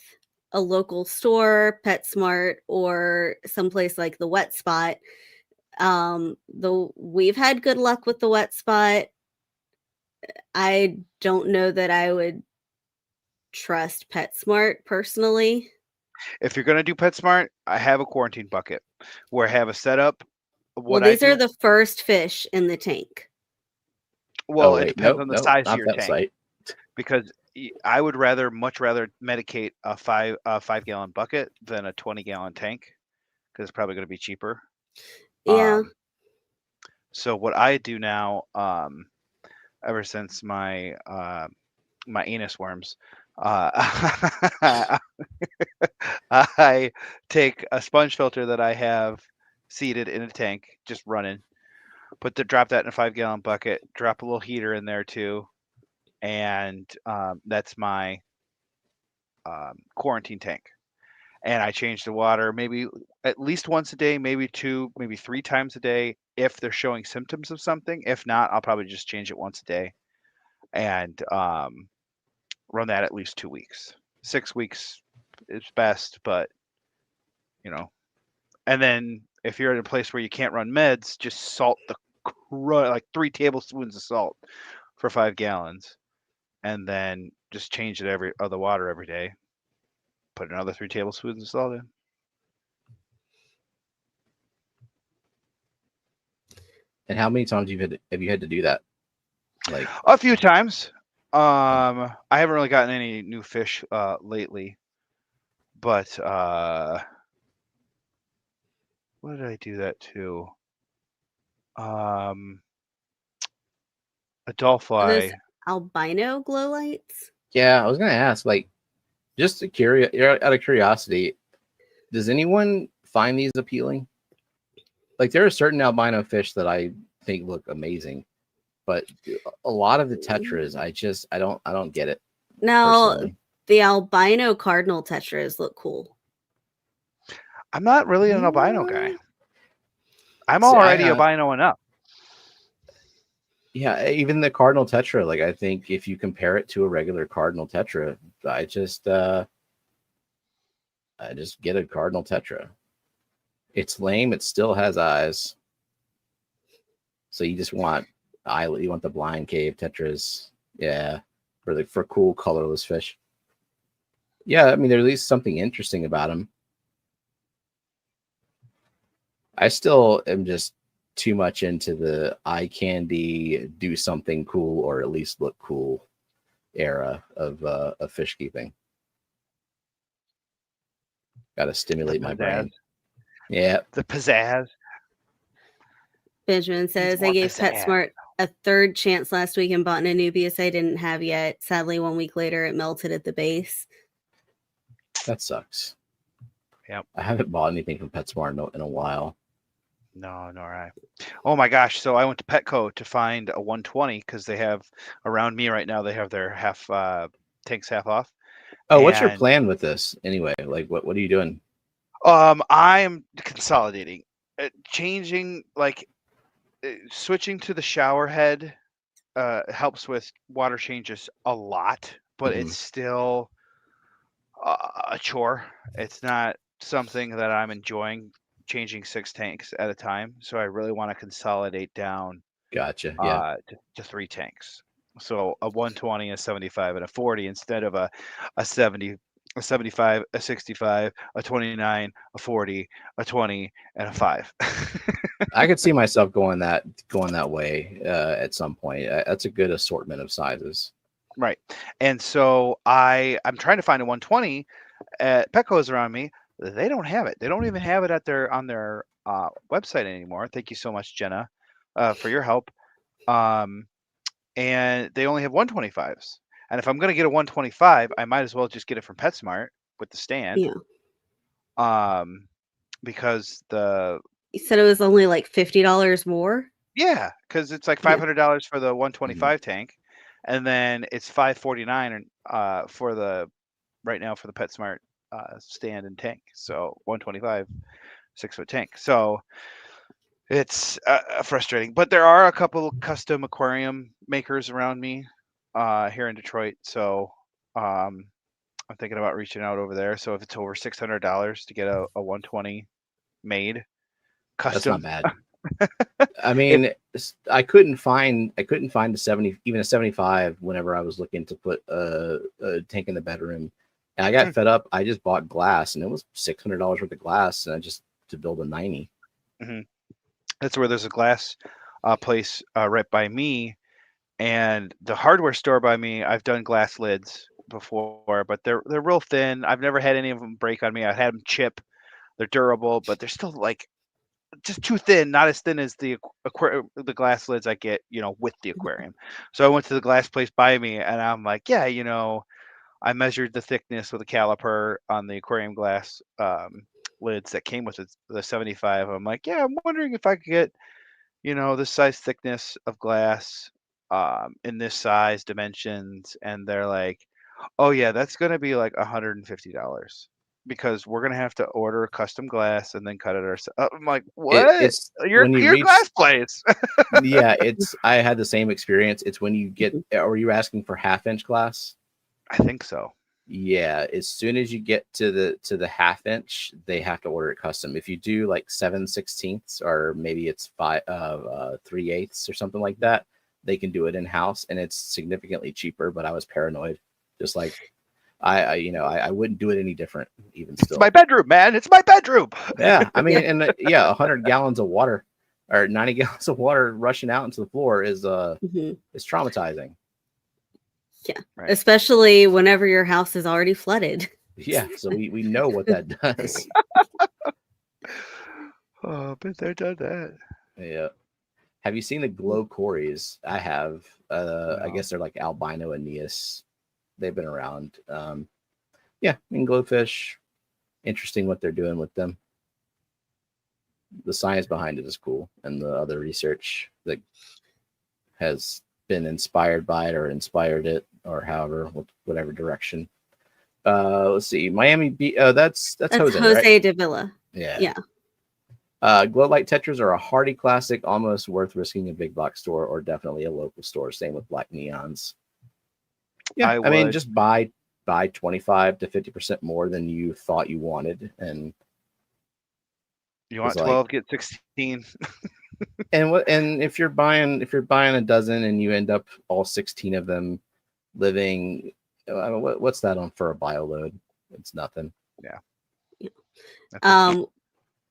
Speaker 3: a local store, PetSmart, or someplace like the Wet Spot? We've had good luck with the Wet Spot. I don't know that I would trust PetSmart personally.
Speaker 1: If you're gonna do PetSmart, I have a quarantine bucket where I have a setup.
Speaker 3: These are the first fish in the tank.
Speaker 1: Well, it depends on the size of your tank. Because I would much rather medicate a 5-gallon bucket than a 20-gallon tank because it's probably going to be cheaper.
Speaker 3: Yeah.
Speaker 1: So what I do now, ever since my my anus worms, I take a sponge filter that I have seated in a tank, just running. Drop that in a 5-gallon bucket. Drop a little heater in there too, and that's my quarantine tank. And I change the water maybe at least once a day, maybe 2, maybe 3 times a day if they're showing symptoms of something. If not, I'll probably just change it once a day and run that at least 2 weeks. 6 weeks is best, but you know. And then if you're in a place where you can't run meds, just salt like 3 tablespoons of salt for 5 gallons, and then just change the water every day. Put another 3 tablespoons of salt in.
Speaker 2: And how many times have you had to do that? Like
Speaker 1: a few times. I haven't really gotten any new fish lately, but what did I do that to? A
Speaker 3: Are those
Speaker 1: dollfly.
Speaker 3: albino glow lights?
Speaker 2: yeah, I was gonna ask, like, just out of curiosity, does anyone find these appealing? Like, there are certain albino fish that I think look amazing, but a lot of the tetras, I don't get it.
Speaker 3: Now,
Speaker 2: Personally.
Speaker 3: the albino cardinal tetras look cool.
Speaker 1: I'm not really an albino guy. I'm
Speaker 2: See,
Speaker 1: already albino enough.
Speaker 2: Yeah, even the cardinal tetra, like, I think if you compare it to a regular cardinal tetra, I just get a cardinal tetra. It's lame. It still has eyes. So you just want you want the blind cave tetras, yeah, for cool colorless fish. Yeah, I mean, there's at least something interesting about them. I still am just too much into the eye candy, do something cool or at least look cool era of fish keeping. Got to stimulate my brain. Yeah,
Speaker 1: the pizzazz.
Speaker 3: Benjamin says, I gave PetSmart a 3rd chance last week and bought an Anubius I didn't have yet. Sadly, 1 week later, it melted at the base.
Speaker 2: that sucks.
Speaker 1: Yep.
Speaker 2: I haven't bought anything from PetSmart in a while.
Speaker 1: No, nor I. Oh my gosh! So I went to Petco to find a 120 because they have around me right now. They have their tanks half off.
Speaker 2: Oh, what's your plan with this anyway? Like, what are you doing?
Speaker 1: I am consolidating, changing, like switching to the shower head helps with water changes a lot, but it's still a chore. It's not something that I'm enjoying changing 6 tanks at a time. So I really want to consolidate down.
Speaker 2: Gotcha. Yeah.
Speaker 1: To 3 tanks. So a 120, a 75, and a 40 instead of a 70, a 75, a 65, a 29, a 40, a 20, and a 5.
Speaker 2: I could see myself going that way at some point. That's a good assortment of sizes.
Speaker 1: Right. And so I'm trying to find a 120 at Petco's around me. They don't have it. They don't even have it on their website anymore. Thank you so much, Jenna, for your help. And they only have 125s. And if I'm going to get a 125, I might as well just get it from PetSmart with the stand.
Speaker 3: Yeah.
Speaker 1: Because
Speaker 3: you said it was only like $50 more.
Speaker 1: Yeah, because it's like $500 for the 125 tank, and then it's $549 for the right now for the PetSmart stand and tank. So 125 6-foot tank. So it's frustrating, but there are a couple custom aquarium makers around me here in Detroit. So I'm thinking about reaching out over there. So if it's over $600 to get a 120 made custom,
Speaker 2: that's not bad. I mean, I couldn't find a 70, even a 75 whenever I was looking to put a tank in the bedroom. And I got fed up. I just bought glass, and it was $600 worth of glass, and to build a 90.
Speaker 1: Mm-hmm. That's where there's a glass place right by me, and the hardware store by me. I've done glass lids before, but they're real thin. I've never had any of them break on me. I've had them chip. They're durable, but they're still like just too thin. Not as thin as the glass lids I get, with the aquarium. So I went to the glass place by me, and I'm like, yeah, I measured the thickness with a caliper on the aquarium glass lids that came with the 75. I'm like, yeah, I'm wondering if I could get, this size thickness of glass in this size dimensions. And they're like, oh yeah, that's going to be like $150 because we're going to have to order custom glass and then cut it ourselves. I'm like, what?
Speaker 2: It's
Speaker 1: Your
Speaker 2: when you reach
Speaker 1: glass place.
Speaker 2: yeah, I had the same experience. It's when you get, are you asking for 1/2 inch glass?
Speaker 1: I think so.
Speaker 2: Yeah, as soon as you get to the 1/2 inch, they have to order it custom. If you do like 7/16 or maybe it's 3/8 or something like that, they can do it in house, and it's significantly cheaper. But I was paranoid, just like I wouldn't do it any different. Even still,
Speaker 1: it's my bedroom, man. It's my bedroom.
Speaker 2: Yeah, I mean, and 100 gallons of water or 90 gallons of water rushing out into the floor is traumatizing.
Speaker 3: Yeah,
Speaker 1: Right.
Speaker 3: Especially whenever your house is already flooded.
Speaker 2: Yeah, so we know what that does.
Speaker 1: Oh, but they've done that.
Speaker 2: Yeah. Have you seen the glow cories? I have. I
Speaker 1: No.
Speaker 2: guess they're like albino Aeneas. They've been around. Yeah, I mean, glowfish. Interesting what they're doing with them. The science behind it is cool, and the other research that has been inspired by it or inspired it, or however, whatever direction. Let's see, Miami Beach. That's Jose,
Speaker 3: Jose
Speaker 2: right?
Speaker 3: Davila.
Speaker 2: Yeah. Glow light tetras are a hardy classic, almost worth risking a big box store or definitely a local store. Same with black neons. Yeah, I mean, just buy 25 to 50% more than you thought you wanted, and
Speaker 1: you want 12, get 16.
Speaker 2: and if you're buying a dozen and you end up all 16 of them living, what's that on for a bio load? It's nothing.
Speaker 1: Yeah.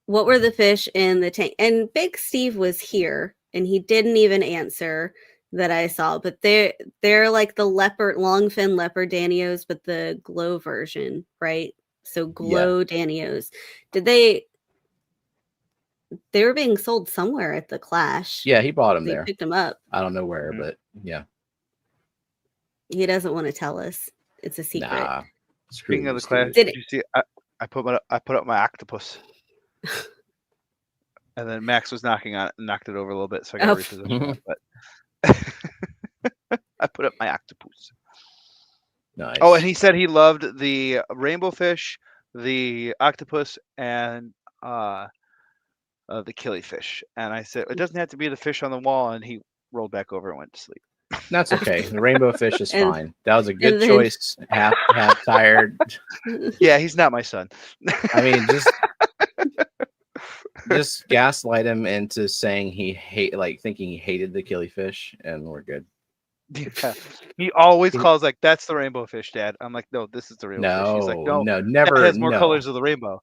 Speaker 3: What were the fish in the tank? And Big Steve was here, and he didn't even answer that I saw. But they're like the longfin leopard Danios, but the glow version, right? So glow Danios. They were being sold somewhere at the Clash.
Speaker 2: Yeah, he bought them
Speaker 3: They
Speaker 2: there.
Speaker 3: picked them up.
Speaker 2: I don't know where, but yeah.
Speaker 3: He doesn't want to tell us. It's a secret.
Speaker 2: Nah,
Speaker 1: Speaking of the Clash,
Speaker 3: Did
Speaker 1: you see? I put up my octopus, and then Max was knocking on it and knocked it over a little bit, so I got to reposition it. But I put up my octopus.
Speaker 2: Nice.
Speaker 1: Oh, and he said he loved the rainbow fish, the octopus, and the killifish. And I said it doesn't have to be the fish on the wall. And he rolled back over and went to sleep.
Speaker 2: That's okay. The rainbow fish is fine. That was a good choice. Half tired.
Speaker 1: Yeah, he's not my son.
Speaker 2: I mean, just gaslight him into saying thinking he hated the killifish, and we're good.
Speaker 1: Yeah. He always calls like, that's the rainbow fish, Dad. I'm like, no, this is the real fish. He's like, no,
Speaker 2: never.
Speaker 1: That has more colors of the rainbow.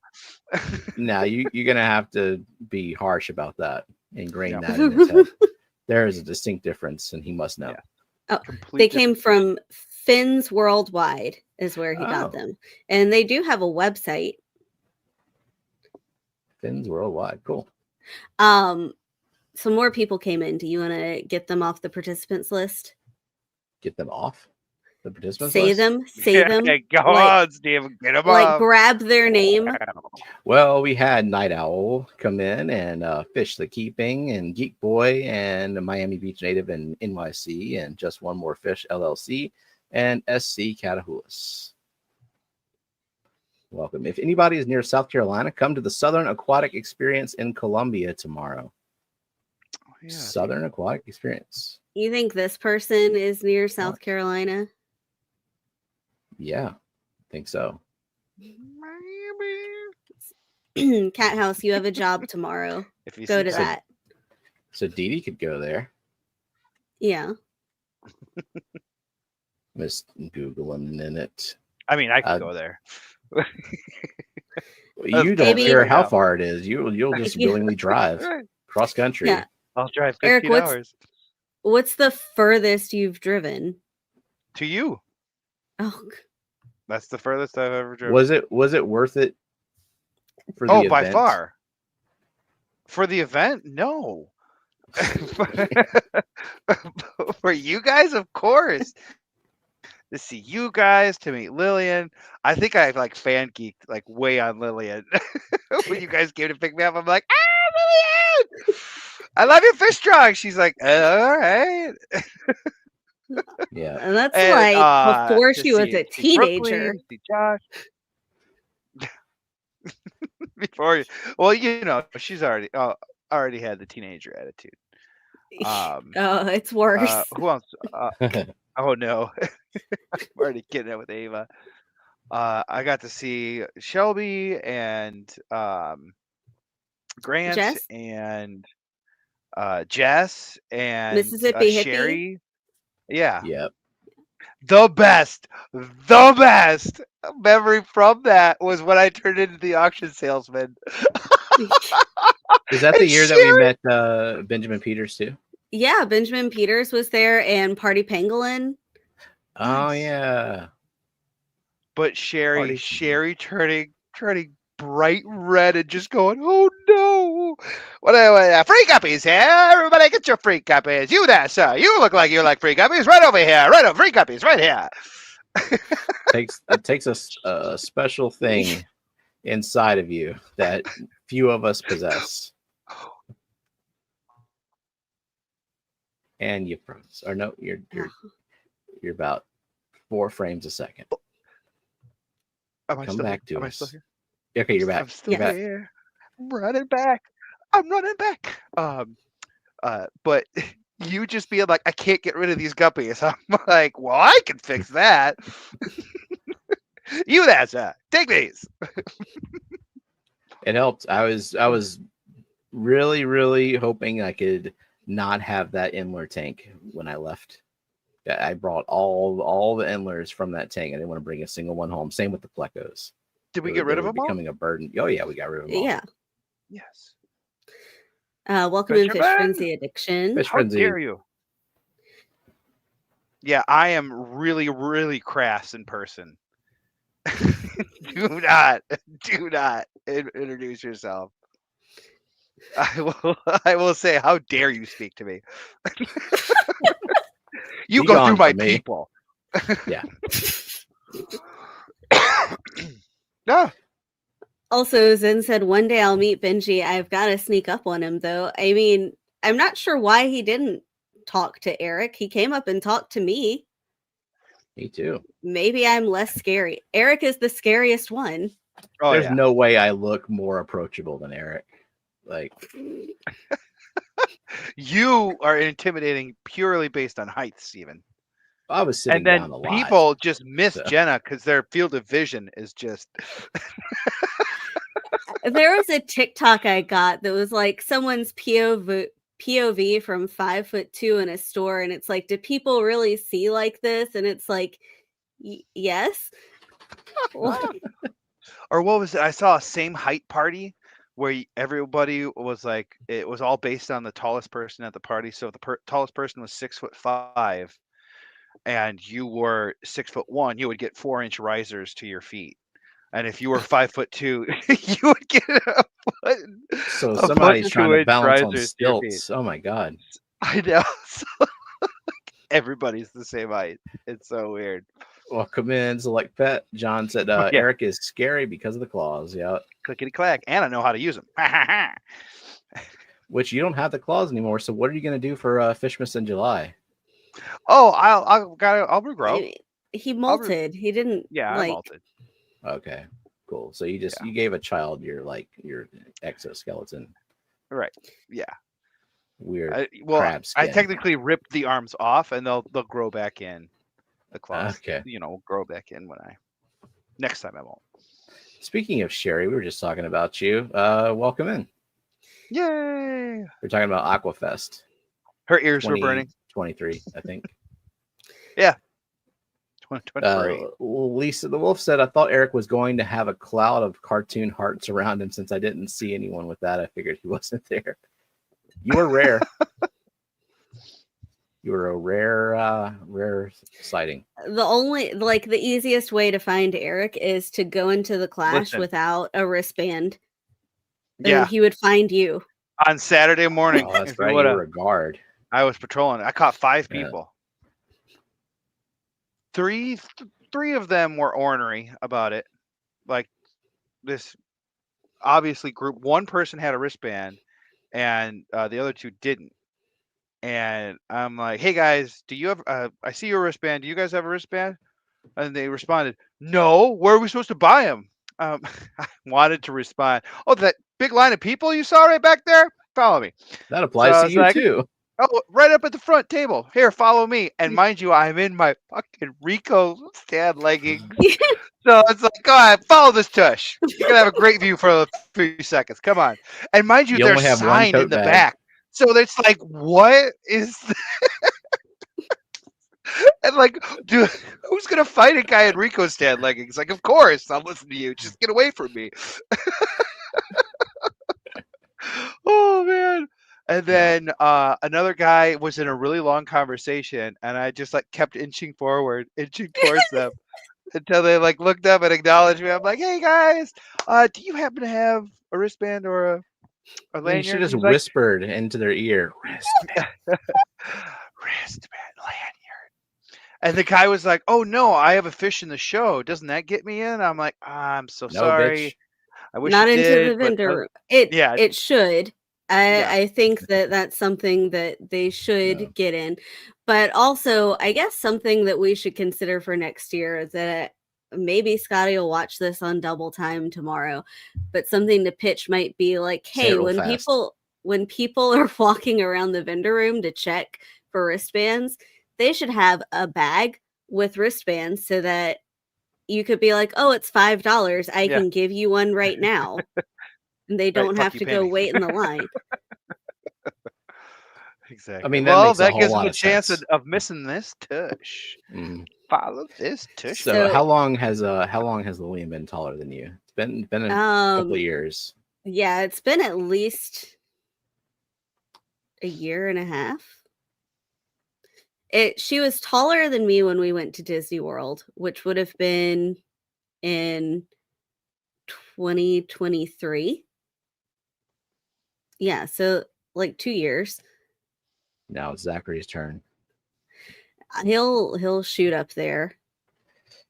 Speaker 2: No, you're gonna have to be harsh about that. Ingrain that in his head. There is a distinct difference, and he must know.
Speaker 3: Yeah. Oh, they came from Fins Worldwide, is where he got them, and they do have a website.
Speaker 2: Fins Worldwide, cool.
Speaker 3: Some more people came in. Do you want to get them off the participants list?
Speaker 2: Get them off the participants
Speaker 3: list? Say them.
Speaker 1: Okay, go on, Steve. Get them off.
Speaker 3: Grab their name.
Speaker 2: Well, we had Night Owl come in, and Fish the Keeping, and Geek Boy, and Miami Beach Native, and NYC, and Just One More Fish LLC, and SC Catahoula's. Welcome. If anybody is near South Carolina, come to the Southern Aquatic Experience in Columbia tomorrow. Yeah, Southern Aquatic Experience.
Speaker 3: You think this person is near South Carolina?
Speaker 2: Yeah, I think so.
Speaker 3: Cat House, you have a job tomorrow.
Speaker 1: If you
Speaker 3: go to that.
Speaker 2: So Dee Dee could go there.
Speaker 3: Yeah.
Speaker 2: Just Googling in it.
Speaker 1: I mean, I could go there.
Speaker 2: You don't care how far it is. You'll just willingly drive cross country.
Speaker 3: Yeah.
Speaker 1: I'll drive 15 hours.
Speaker 3: What's the furthest you've driven?
Speaker 1: To you.
Speaker 3: Oh.
Speaker 1: That's the furthest I've ever driven.
Speaker 2: Was it worth it for the event?
Speaker 1: By far. For the event? No. For you guys, of course. to see you guys, to meet Lillian. I think I like fan geeked like way on Lillian when you guys came to pick me up. I'm like, Lillian, I love your fish drawing. She's like, all right.
Speaker 2: Yeah.
Speaker 3: And that's
Speaker 1: And
Speaker 3: like before
Speaker 1: to
Speaker 3: she was a
Speaker 1: see
Speaker 3: teenager.
Speaker 1: Brooklyn, see Josh. Before you, well, you know, she's already had the teenager attitude.
Speaker 3: Oh, it's worse.
Speaker 1: Who else? Oh no, I'm already getting it with Ava. I got to see Shelby and Grant
Speaker 3: Jess,
Speaker 1: and Jess and
Speaker 3: Mississippi hippie.
Speaker 1: Sherry. Yeah,
Speaker 2: Yep.
Speaker 1: the best memory from that was when I turned into the auction salesman.
Speaker 2: Is that the
Speaker 1: And
Speaker 2: year that we
Speaker 1: Sherry-
Speaker 2: met Benjamin Peters too?
Speaker 3: Yeah, Benjamin Peters was there and Party Pangolin.
Speaker 2: Oh
Speaker 1: Nice.
Speaker 2: yeah.
Speaker 1: But Sherry
Speaker 2: Party-
Speaker 1: turning bright red and just going, oh no! What free guppies here? Everybody get your free guppies. You there, sir? You look like you like free guppies. Right over here. Right over free guppies. Right here.
Speaker 2: It takes a special thing inside of you that few of us possess. And you froze. Or no, you're about 4 frames a second.
Speaker 1: Am I
Speaker 2: Come
Speaker 1: still
Speaker 2: back
Speaker 1: here?
Speaker 2: to
Speaker 1: Am I
Speaker 2: us.
Speaker 1: still here?
Speaker 2: Okay, you're back.
Speaker 1: I'm still
Speaker 2: You're back.
Speaker 1: here. I'm running back. I'm running back. But you just being like, I can't get rid of these guppies. I'm like, well, I can fix that. You there, sir? Take these.
Speaker 2: It helped. I was really hoping I could not have that Endler tank when I left. I brought all the Endlers from that tank. I didn't want to bring a single one home. Same with the Plecos.
Speaker 1: Did we get rid of them all?
Speaker 2: Becoming a burden. Oh yeah, we got rid of them all.
Speaker 3: Yeah.
Speaker 1: Yes.
Speaker 3: Welcome in Fish
Speaker 1: Fisherman?
Speaker 3: Frenzy Addiction.
Speaker 2: Fish
Speaker 1: How
Speaker 2: Frenzy.
Speaker 1: dare you? Yeah, I am really crass in person. do not introduce yourself. I will say, how dare you speak to me? You
Speaker 2: Be
Speaker 1: go
Speaker 2: gone
Speaker 1: through my
Speaker 2: from me.
Speaker 1: people.
Speaker 2: Yeah.
Speaker 1: No.
Speaker 3: Also, Zen said, one day I'll meet Benji. I've got to sneak up on him, though. I mean, I'm not sure why he didn't talk to Eric. He came up and talked to me.
Speaker 2: Me too.
Speaker 3: Maybe I'm less scary. Eric is the scariest one.
Speaker 1: Oh,
Speaker 2: There's
Speaker 1: yeah.
Speaker 2: no way I look more approachable than Eric. Like,
Speaker 1: You are intimidating purely based on height, Steven.
Speaker 2: I was sitting
Speaker 1: And then
Speaker 2: down a lot.
Speaker 1: people just miss
Speaker 2: so.
Speaker 1: Jenna because their field of vision is just.
Speaker 3: There was a TikTok I got that was like someone's POV from 5'2" in a store, and it's like, do people really see like this? And it's like, yes.
Speaker 1: Or what was it? I saw a same height party where everybody was like, it was all based on the tallest person at the party. So if the tallest person was 6'5", and you were 6'1", you would get 4-inch risers to your feet. And if you were 5'2", you would get a foot.
Speaker 2: So
Speaker 1: a
Speaker 2: somebody's
Speaker 1: foot
Speaker 2: trying to
Speaker 1: 2-inch
Speaker 2: balance on
Speaker 1: risers to your feet.
Speaker 2: stilts. Oh my god.
Speaker 1: I know. So, everybody's the same height. It's so weird.
Speaker 2: Welcome in, Select Pet. John said
Speaker 1: Yeah.
Speaker 2: Eric is scary because of the claws. Yeah.
Speaker 1: Clickety clack. And I know how to use them.
Speaker 2: Which you don't have the claws anymore. So what are you going to do for Fishmas in July?
Speaker 1: Oh, I'll regrow.
Speaker 3: He molted. He didn't.
Speaker 1: Yeah,
Speaker 3: like,
Speaker 1: I malted.
Speaker 2: Okay, cool. So you gave a child your exoskeleton.
Speaker 1: Right. Yeah.
Speaker 2: Weird.
Speaker 1: I
Speaker 2: skin.
Speaker 1: technically ripped the arms off, and they'll grow back in. The claws.
Speaker 2: Okay.
Speaker 1: Will grow back in next time I won't.
Speaker 2: Speaking of Sherry, we were just talking about you. Welcome in.
Speaker 1: Yay!
Speaker 2: We're talking about Aquafest.
Speaker 1: Her ears were burning.
Speaker 2: 23, I think.
Speaker 1: Yeah. 2023.
Speaker 2: Lisa the Wolf said, I thought Eric was going to have a cloud of cartoon hearts around him. Since I didn't see anyone with that, I figured he wasn't there. You were rare. You were a rare sighting.
Speaker 3: The easiest way to find Eric is to go into the clash without a wristband.
Speaker 1: Yeah.
Speaker 3: And he would find you.
Speaker 1: On Saturday morning.
Speaker 2: Oh, that's right. You were a guard.
Speaker 1: I was patrolling. I caught 5 people. three of them were ornery about it. Like this, obviously, group one person had a wristband, and the other two didn't. And I'm like, "Hey guys, do you have? I see your wristband. Do you guys have a wristband?" And they responded, "No. Where are we supposed to buy them?" I wanted to respond, "Oh, that big line of people you saw right back there. Follow me."
Speaker 2: That
Speaker 1: So
Speaker 2: applies
Speaker 1: I
Speaker 2: to
Speaker 1: was
Speaker 2: you
Speaker 1: like,
Speaker 2: too.
Speaker 1: "Oh, right up at the front table. Here, follow me." And mind you, I'm in my fucking Rico stand leggings. So it's like, go ahead, follow this tush. You're gonna have a great view for a few seconds. Come on. And mind you,
Speaker 2: You
Speaker 1: they're
Speaker 2: only have one
Speaker 1: signed in
Speaker 2: tote
Speaker 1: the
Speaker 2: bag.
Speaker 1: back. So it's like, what is and like, dude, who's gonna fight a guy in Rico stand leggings? Like, of course, I'll listen to you. Just get away from me. Oh man. And then another guy was in a really long conversation, and I just like kept inching forward, inching towards them until they like looked up and acknowledged me. I'm like, "Hey guys, do you happen to have a wristband or a
Speaker 2: You
Speaker 1: lanyard?"
Speaker 2: should have just
Speaker 1: He's like,
Speaker 2: whispered into their ear, wristband.
Speaker 1: "Wristband, lanyard." And the guy was like, "Oh no, I have a fish in the show. Doesn't that get me in?" I'm like, "I'm so
Speaker 2: No,
Speaker 1: sorry.
Speaker 2: bitch.
Speaker 1: I wish
Speaker 3: Not
Speaker 1: it
Speaker 3: into the
Speaker 1: did, but
Speaker 3: vendor room. It
Speaker 1: yeah,
Speaker 3: it should.
Speaker 1: yeah,
Speaker 3: I think that that's something that they should
Speaker 2: No.
Speaker 3: get in. But also, I guess something that we should consider for next year is that maybe Scotty will watch this on double time tomorrow. But something to pitch might be like,
Speaker 2: Say it
Speaker 3: hey,
Speaker 2: real fast.
Speaker 3: when people are walking around the vendor room to check for wristbands, they should have a bag with wristbands so that you could be like, oh, it's $5. I
Speaker 1: yeah.
Speaker 3: can give you one right now. And they
Speaker 1: Right,
Speaker 3: don't
Speaker 1: fuck
Speaker 3: have
Speaker 1: you,
Speaker 3: to
Speaker 1: pay
Speaker 3: go
Speaker 1: me.
Speaker 3: wait in the line.
Speaker 1: Exactly.
Speaker 2: I mean, that
Speaker 1: Well,
Speaker 2: makes a
Speaker 1: that
Speaker 2: whole
Speaker 1: gives them
Speaker 2: lot
Speaker 1: a
Speaker 2: of
Speaker 1: chance
Speaker 2: sense.
Speaker 1: of missing this tush.
Speaker 2: Mm.
Speaker 1: Follow this tush.
Speaker 2: So,
Speaker 3: So-
Speaker 2: how long has Lillian been taller than you? It's been a couple of years.
Speaker 3: Yeah, it's been at least a year and a half. She was taller than me when we went to Disney World, which would have been in 2023. Yeah, so like 2 years.
Speaker 2: Now it's Zachary's turn.
Speaker 3: He'll shoot up there.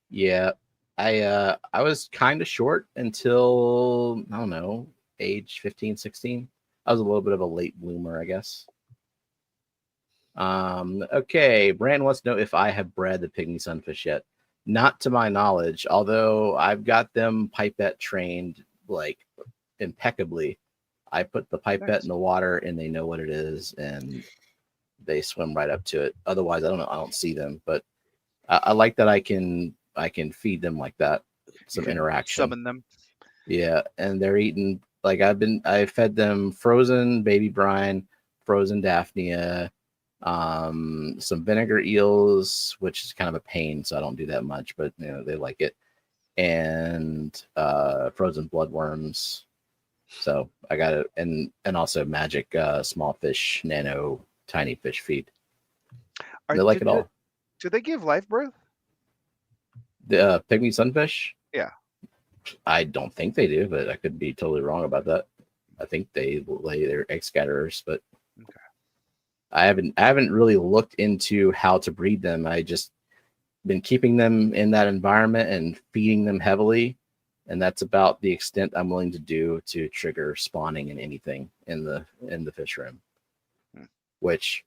Speaker 2: Yeah, I was kind of short until I don't know, age 15, 16. I was a little bit of a late bloomer, I guess. Okay, Brandon wants to know if I have bred the pygmy sunfish yet. Not to my knowledge, although I've got them pipette trained like impeccably. I put the pipette in the water and they know what it is and they swim right up to it. Otherwise, I don't know. I don't see them, but I like that I can feed them like that. Some interaction.
Speaker 1: Summon them.
Speaker 2: Yeah, and they're eating like I fed them frozen baby brine, frozen Daphnia, some vinegar eels, which is kind of a pain, so I don't do that much, but you know, they like it. And frozen bloodworms. So I got it, and also magic small fish, nano tiny fish feed. They like it all.
Speaker 1: Do they give live birth?
Speaker 2: The pygmy sunfish?
Speaker 1: Yeah.
Speaker 2: I don't think they do, but I could be totally wrong about that. I think they lay their egg scatterers, but
Speaker 1: okay.
Speaker 2: I haven't really looked into how to breed them. I just been keeping them in that environment and feeding them heavily, and that's about the extent I'm willing to do to trigger spawning in anything in the fish room. Which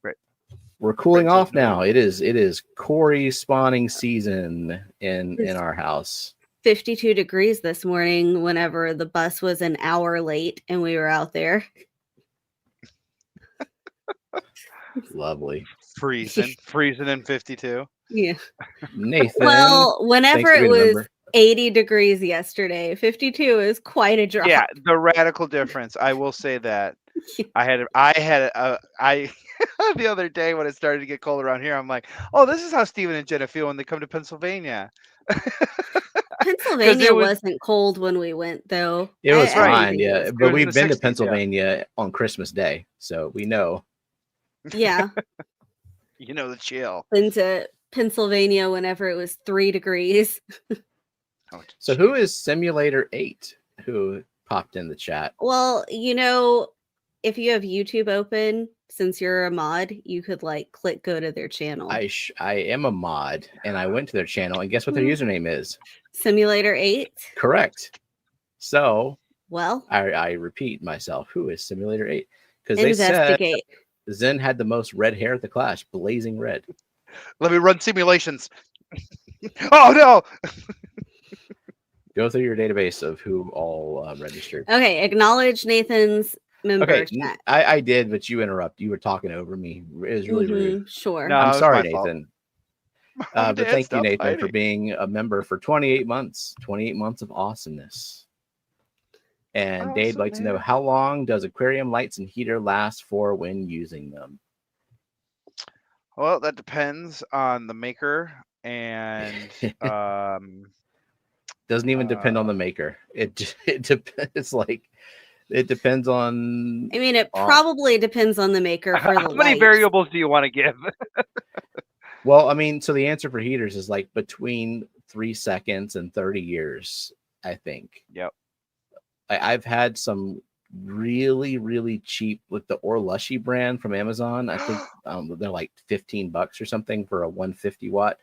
Speaker 2: we're cooling off now. It is Corey spawning season in our house.
Speaker 3: 52 degrees this morning whenever the bus was an hour late and we were out there.
Speaker 2: Lovely.
Speaker 1: Freezing in 52.
Speaker 3: Yeah.
Speaker 2: Nathan.
Speaker 3: Well, whenever it was
Speaker 2: remember.
Speaker 3: 80 degrees yesterday, 52 is quite a drop.
Speaker 1: Yeah, the radical difference. I will say that. I had the other day when it started to get cold around here, I'm like, oh, this is how Steven and Jenna feel when they come to Pennsylvania.
Speaker 3: Pennsylvania wasn't cold when we went, though.
Speaker 2: It was fine, yeah. But we've been to Pennsylvania on Christmas Day, so we know.
Speaker 3: Yeah.
Speaker 1: You know the chill.
Speaker 3: Been to Pennsylvania whenever it was 3 degrees.
Speaker 2: So who is Simulator 8 who popped in the chat?
Speaker 3: Well, you know, if you have YouTube open, since you're a mod, you could like click go to their channel.
Speaker 2: I am a mod, and I went to their channel, and guess what their username is?
Speaker 3: Simulator 8.
Speaker 2: Correct. So,
Speaker 3: Well,
Speaker 2: I repeat myself. Who is Simulator 8? Because they said
Speaker 3: investigate.
Speaker 2: Zen had the most red hair at the clash, blazing red.
Speaker 1: Let me run simulations. Oh no!
Speaker 2: Go through your database of who all registered.
Speaker 3: Okay, acknowledge Nathan's member
Speaker 2: Okay,
Speaker 3: chat.
Speaker 2: I did, but you interrupt. You were talking over me. It was really rude.
Speaker 3: Sure.
Speaker 1: No, it
Speaker 2: I'm
Speaker 1: was
Speaker 2: sorry,
Speaker 1: my fault.
Speaker 2: Nathan.
Speaker 1: Mom and
Speaker 2: But
Speaker 1: Dad,
Speaker 2: thank you,
Speaker 1: stop
Speaker 2: Nathan, for
Speaker 1: fighting.
Speaker 2: being a member for 28 months. 28 months of awesomeness. And Dave
Speaker 1: Awesome,
Speaker 2: likes to know,
Speaker 1: man.
Speaker 2: how long does aquarium lights and heater last for when using them?
Speaker 1: Well, that depends on the maker and
Speaker 2: Doesn't even depend on the maker. It depends. Like, it depends on.
Speaker 3: I mean, it probably depends on the maker for the
Speaker 1: how many
Speaker 3: lights.
Speaker 1: variables do you want to give?
Speaker 2: Well, I mean, so the answer for heaters is like between 3 seconds and 30 years, I think.
Speaker 1: Yep.
Speaker 2: I've had some really, really cheap, like the Orlushy brand from Amazon. I think they're like $15 or something for a 150 watt.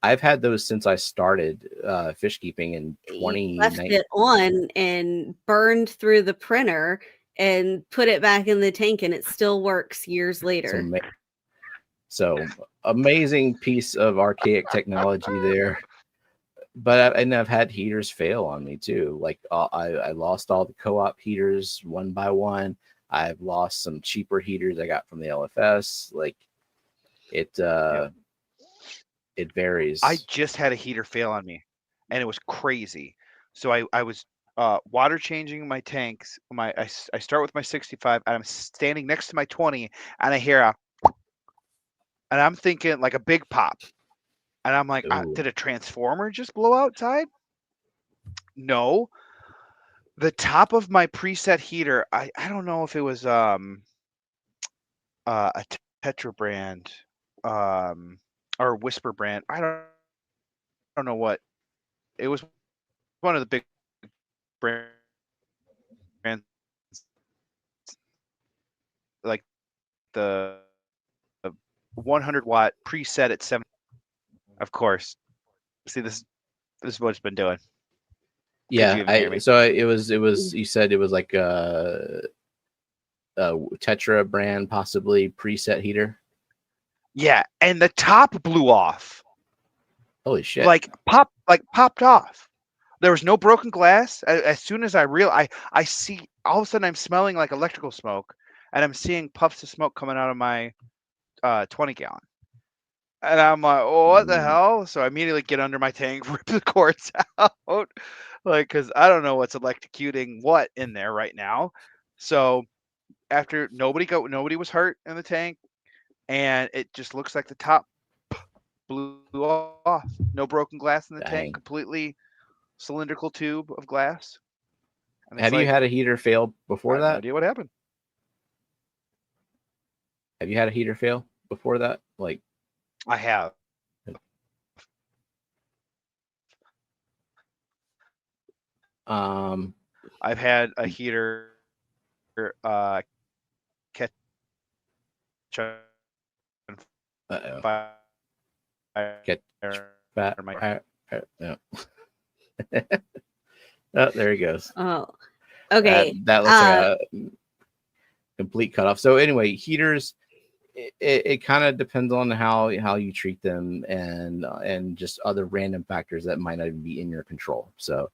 Speaker 2: I've had those since I started fish keeping in 2019.
Speaker 3: Left it on and burned through the printer and put it back in the tank, and it still works years later.
Speaker 2: So amazing piece of archaic technology there. But I've had heaters fail on me too. Like I lost all the co-op heaters one by one. I've lost some cheaper heaters I got from the LFS. Like it varies.
Speaker 1: I just had a heater fail on me, and it was crazy. So I was water changing my tanks. I start with my 65, and I'm standing next to my 20, and I hear and I'm thinking like a big pop, and I'm like, did a transformer just blow outside? No. The top of my preset heater, I don't know if it was a Tetra brand or Whisper brand. I don't know what. It was one of the big brands, like the 100 watt preset at 7. Of course. See, this is what it's been doing.
Speaker 2: Yeah, so it was you said it was like a Tetra brand, possibly preset heater.
Speaker 1: Yeah, and the top blew off.
Speaker 2: Holy shit!
Speaker 1: Like popped off. There was no broken glass. As soon as I realized, I see, all of a sudden I'm smelling like electrical smoke, and I'm seeing puffs of smoke coming out of my 20 gallon. And I'm like, oh, what the hell? So I immediately get under my tank, rip the cords out, like, because I don't know what's electrocuting what in there right now. So after nobody was hurt in the tank, and it just looks like the top blew off. No broken glass in the tank, completely cylindrical tube of glass.
Speaker 2: Have you had a heater fail before that?
Speaker 1: I have no idea what happened.
Speaker 2: Have you had a heater fail before that? Like,
Speaker 1: I have. I've had a heater catch on fire.
Speaker 2: No. Oh, there he goes.
Speaker 3: Oh, okay.
Speaker 2: That looks like a complete cutoff. So anyway, heaters, it kind of depends on how you treat them and just other random factors that might not even be in your control. So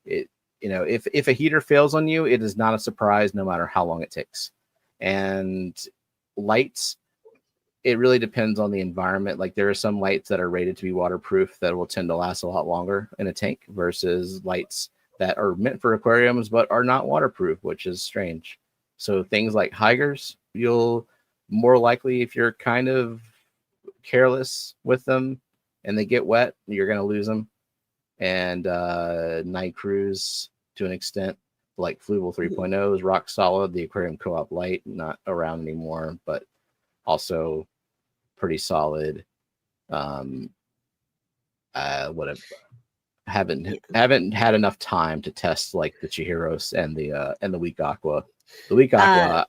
Speaker 2: if a heater fails on you, it is not a surprise no matter how long it takes. And lights, it really depends on the environment. Like there are some lights that are rated to be waterproof that will tend to last a lot longer in a tank versus lights that are meant for aquariums but are not waterproof, which is strange. So things like Hygers, you'll more likely, if you're kind of careless with them and they get wet, you're going to lose them. And Night Cruise, to an extent, like Fluval 3.0 is rock solid. The Aquarium Co-op Light, not around anymore, but also pretty solid. Haven't had enough time to test like the Chihiros and the Weak Aqua The weak aqua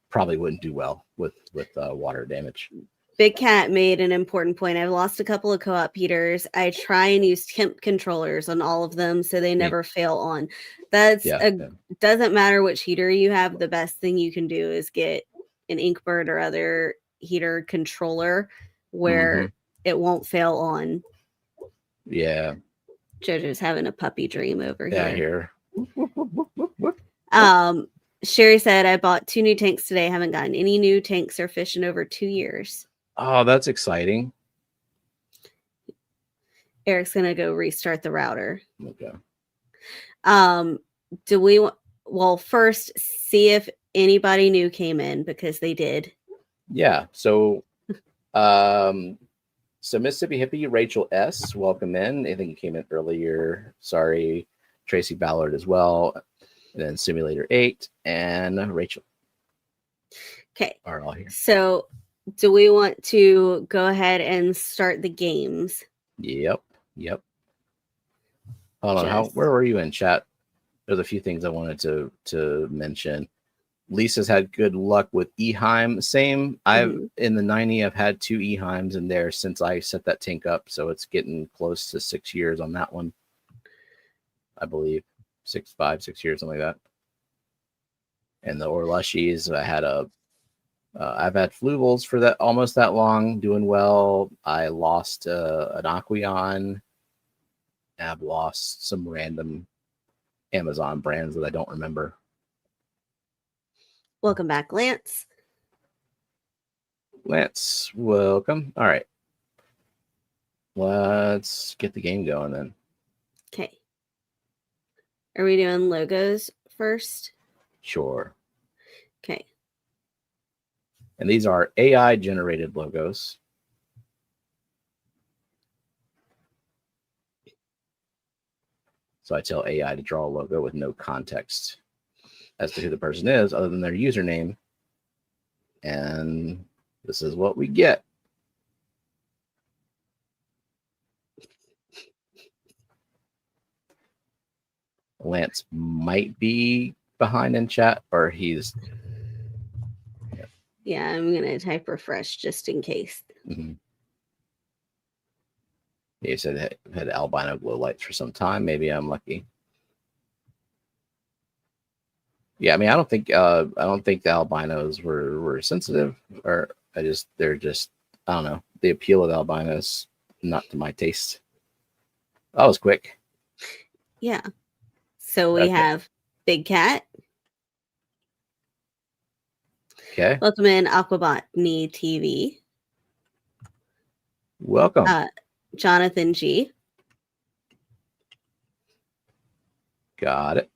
Speaker 2: probably wouldn't do well with water damage.
Speaker 3: Big Cat made an important point. I've lost a couple of co-op heaters. I try and use temp controllers on all of them so they never fail on. Doesn't matter which heater you have. The best thing you can do is get an Inkbird or other heater controller where it won't fail on.
Speaker 2: Yeah.
Speaker 3: JoJo's having a puppy dream over
Speaker 2: here.
Speaker 3: Sherry said, I bought 2 new tanks today. Haven't gotten any new tanks or fish in over 2 years.
Speaker 2: Oh, that's exciting.
Speaker 3: Eric's going to go restart the router.
Speaker 2: Okay.
Speaker 3: Do we first see if anybody new came in, because they did.
Speaker 2: Yeah. So Mississippi Hippie, Rachel S, welcome in. I think you came in earlier. Sorry. Tracy Ballard as well. And then Simulator 8 and Rachel.
Speaker 3: Okay.
Speaker 2: Are all here.
Speaker 3: So do we want to go ahead and start the games?
Speaker 2: Yep. Hold on. Where were you in chat? There's a few things I wanted to mention. Lisa's had good luck with Eheim. Same. I've in the 90, I've had 2 Eheims in there since I set that tank up. So it's getting close to 6 years on that one. I believe 6 years, something like that. And the Orlushis, I've had Fluvels for that almost that long, doing well. I lost an Aquion. I've lost some random Amazon brands that I don't remember.
Speaker 3: Welcome back, Lance.
Speaker 2: Lance, welcome. All right. Let's get the game going then.
Speaker 3: Okay. Are we doing logos first?
Speaker 2: Sure.
Speaker 3: Okay.
Speaker 2: And these are AI generated logos. So I tell AI to draw a logo with no context as to who the person is other than their username. And this is what we get. Lance might be behind in chat, or he's...
Speaker 3: Yeah, I'm going to type refresh just in case.
Speaker 2: He said had albino glow lights for some time. Maybe I'm lucky. Yeah, I mean, I don't think the albinos were sensitive, or they're just I don't know. The appeal of the albinos not to my taste. That was quick.
Speaker 3: Yeah. So we have Big Cat.
Speaker 2: Okay.
Speaker 3: Welcome in, Aquabotany TV.
Speaker 2: Welcome.
Speaker 3: Jonathan G.
Speaker 2: Got it.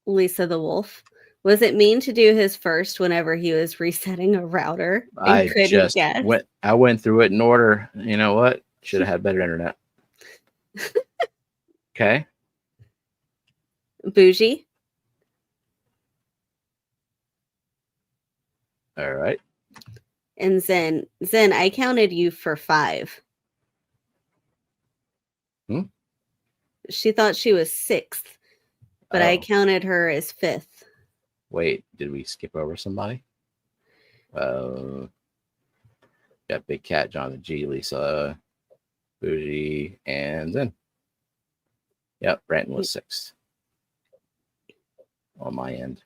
Speaker 3: Lisa the Wolf. Was it mean to do his first whenever he was resetting a router? I
Speaker 2: went through it in order. You know what? Should have had better internet. Okay.
Speaker 3: Bougie.
Speaker 2: All right.
Speaker 3: And Zen, I counted you for 5. She thought she was 6th, but I counted her as 5th.
Speaker 2: Wait, did we skip over somebody? Got Big Cat, Jonathan G, Lisa, Bougie, and Zen. Yep, Brandon was 6th on my end.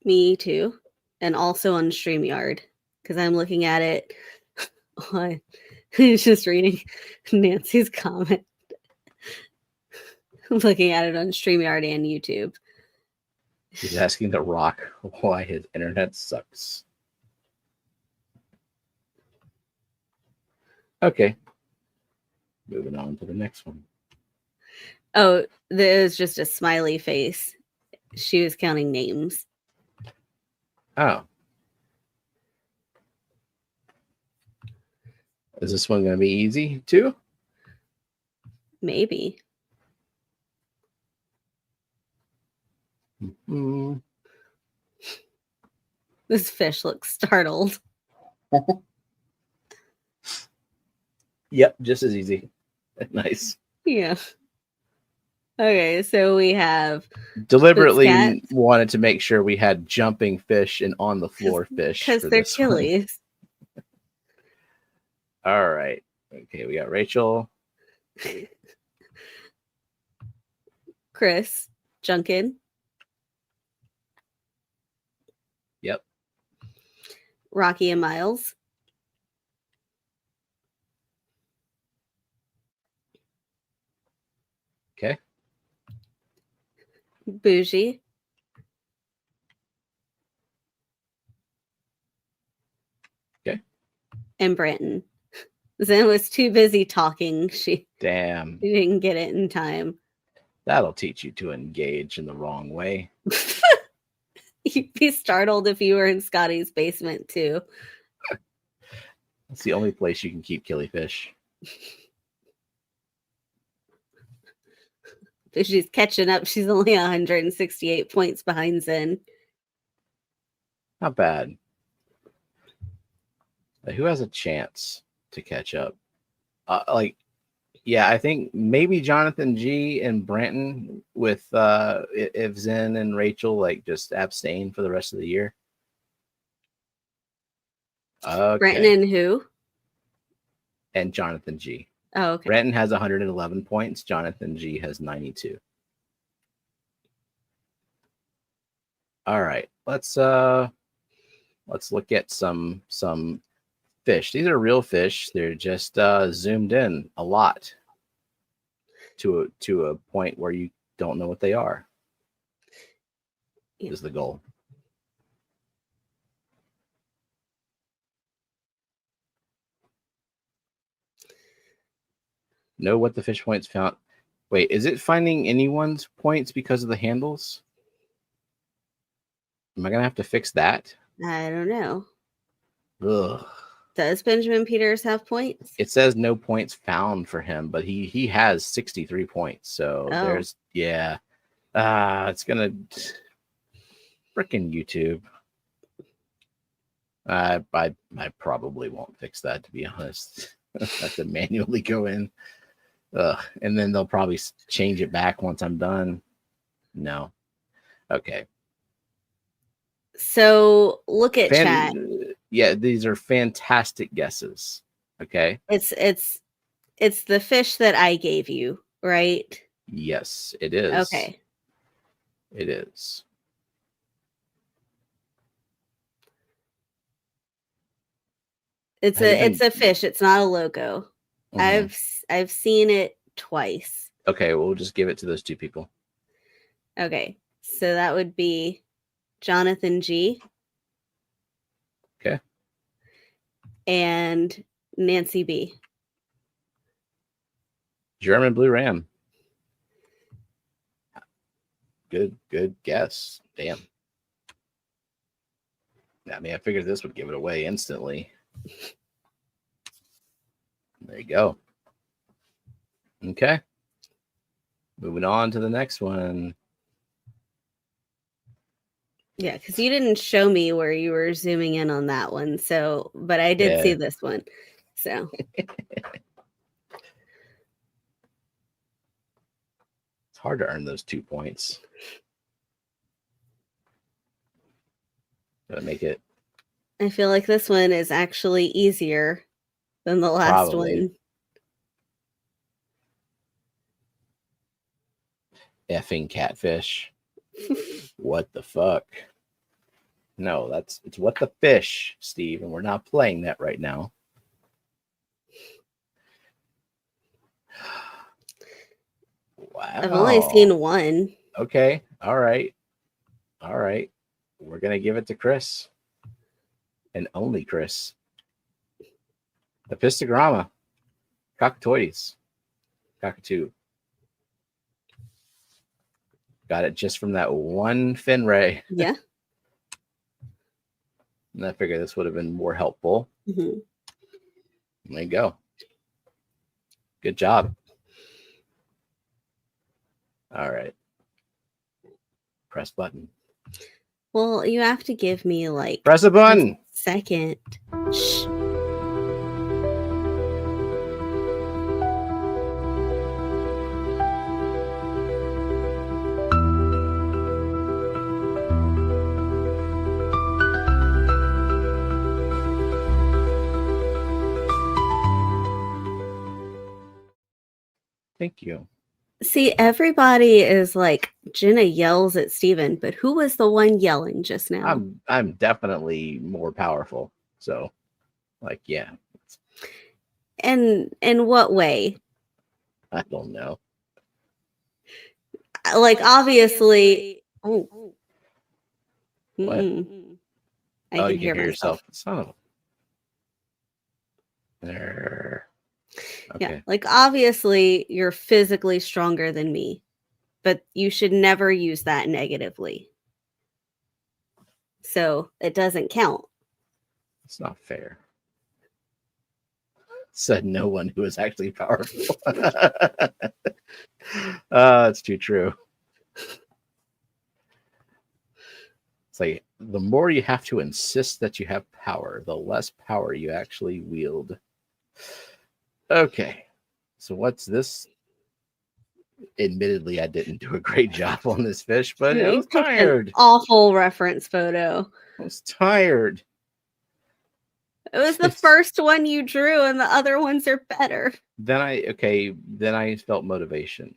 Speaker 3: Me too. And also on StreamYard, because I'm looking at it on just reading Nancy's comment. I'm looking at it on StreamYard and YouTube.
Speaker 2: He's asking The Rock why his internet sucks. Okay. Moving on to the next one.
Speaker 3: Oh, there was just a smiley face. She was counting names.
Speaker 2: Oh. Is this one going to be easy too?
Speaker 3: Maybe. This fish looks startled.
Speaker 2: Yep, just as easy. Nice.
Speaker 3: Yeah. Okay, so we have
Speaker 2: Deliberately
Speaker 3: Cat.
Speaker 2: wanted to make sure we had jumping fish and on the floor fish
Speaker 3: because
Speaker 2: for
Speaker 3: they're
Speaker 2: this one.
Speaker 3: killies.
Speaker 2: All right. Okay, we got Rachel.
Speaker 3: Chris, Junkin,
Speaker 2: Yep.
Speaker 3: Rocky and Miles,
Speaker 2: Okay.
Speaker 3: Bougie,
Speaker 2: Okay.
Speaker 3: and Branton. Zen was too busy talking. She
Speaker 2: Damn.
Speaker 3: didn't get it in time.
Speaker 2: That'll teach you to engage in the wrong way.
Speaker 3: You'd be startled if you were in Scotty's basement too.
Speaker 2: It's the only place you can keep killifish.
Speaker 3: If she's catching up, she's only 168 points behind Zen.
Speaker 2: Not bad. But who has a chance to catch up? Yeah, I think maybe Jonathan G and Branton with if Zen and Rachel like just abstain for the rest of the year. Okay.
Speaker 3: Branton and who?
Speaker 2: And Jonathan G.
Speaker 3: Oh, okay.
Speaker 2: Branton has 111 points. Jonathan G has 92. All right, let's look at some fish. These are real fish. They're just zoomed in a lot to a point where you don't know what they are.
Speaker 3: Yeah.
Speaker 2: Is the goal. Know what the fish points found. Wait, is it finding anyone's points because of the handles? Am I gonna have to fix that?
Speaker 3: I don't know.
Speaker 2: Ugh.
Speaker 3: Does Benjamin Peters have points?
Speaker 2: It says no points found for him, but he has 63 points. So there's it's gonna frickin' YouTube. I probably won't fix that, to be honest. I have to manually go in. And then they'll probably change it back once I'm done. No. Okay.
Speaker 3: So look at chat.
Speaker 2: Yeah, these are fantastic guesses. Okay.
Speaker 3: It's the fish that I gave you, right?
Speaker 2: Yes, it is.
Speaker 3: Okay.
Speaker 2: It is.
Speaker 3: It's a fish. It's not a logo.
Speaker 2: Mhm.
Speaker 3: I've seen it twice.
Speaker 2: Okay, we'll just give it to those two people.
Speaker 3: Okay. So that would be Jonathan G.
Speaker 2: Okay.
Speaker 3: And Nancy B.
Speaker 2: German Blue Ram. Good guess. Damn. I mean, I figured this would give it away instantly. There you go. Okay. Moving on to the next one.
Speaker 3: Yeah, because you didn't show me where you were zooming in on that one. So, but I did see this one. So
Speaker 2: it's hard to earn those 2 points. Gotta make it.
Speaker 3: I feel like this one is actually easier than the last one.
Speaker 2: Effing catfish. What the fuck? No, it's what the fish, Steve, and we're not playing that right now. Wow.
Speaker 3: I've only seen one.
Speaker 2: Okay. All right. We're gonna give it to Chris. And only Chris. The Pistogramma. Cockatoides. Cockatoo. Got it just from that one fin ray.
Speaker 3: Yeah.
Speaker 2: And I figured this would have been more helpful.
Speaker 3: Mm-hmm.
Speaker 2: There you go. Good job. All right. Press button.
Speaker 3: Well, you have to give me like
Speaker 2: press a button.
Speaker 3: A second. Shh.
Speaker 2: Thank you.
Speaker 3: See, everybody is like, Jenna yells at Steven, but who was the one yelling just now?
Speaker 2: I'm definitely more powerful. So, like, yeah,
Speaker 3: And in what way?
Speaker 2: I don't know.
Speaker 3: Like, obviously. Oh.
Speaker 2: What?
Speaker 3: I
Speaker 2: Oh,
Speaker 3: can
Speaker 2: you
Speaker 3: hear
Speaker 2: can hear
Speaker 3: myself.
Speaker 2: yourself. Son of a... There. Okay.
Speaker 3: Yeah, like obviously you're physically stronger than me, but you should never use that negatively. So it doesn't count.
Speaker 2: It's not fair. Said no one who is actually powerful. It's too true. It's like the more you have to insist that you have power, the less power you actually wield. Okay. So what's this? Admittedly, I didn't do a great job on this fish, but I
Speaker 3: You
Speaker 2: was
Speaker 3: picked an
Speaker 2: tired.
Speaker 3: awful reference photo.
Speaker 2: I was tired.
Speaker 3: It was the first one you drew, and the other ones are better.
Speaker 2: Then I felt motivation.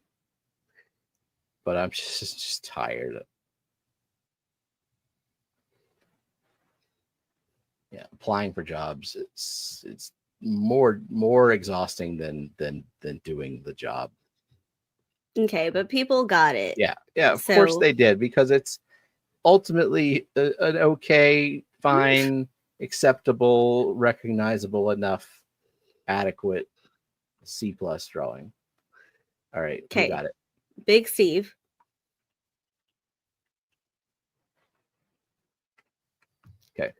Speaker 2: But I'm just tired. Yeah, applying for jobs, it's more exhausting than doing the job.
Speaker 3: Okay, but people got it.
Speaker 2: Yeah, of course they did, because it's ultimately an okay, fine, acceptable, recognizable enough, adequate C+ drawing. All right, who got it?
Speaker 3: Big Steve.
Speaker 2: Okay.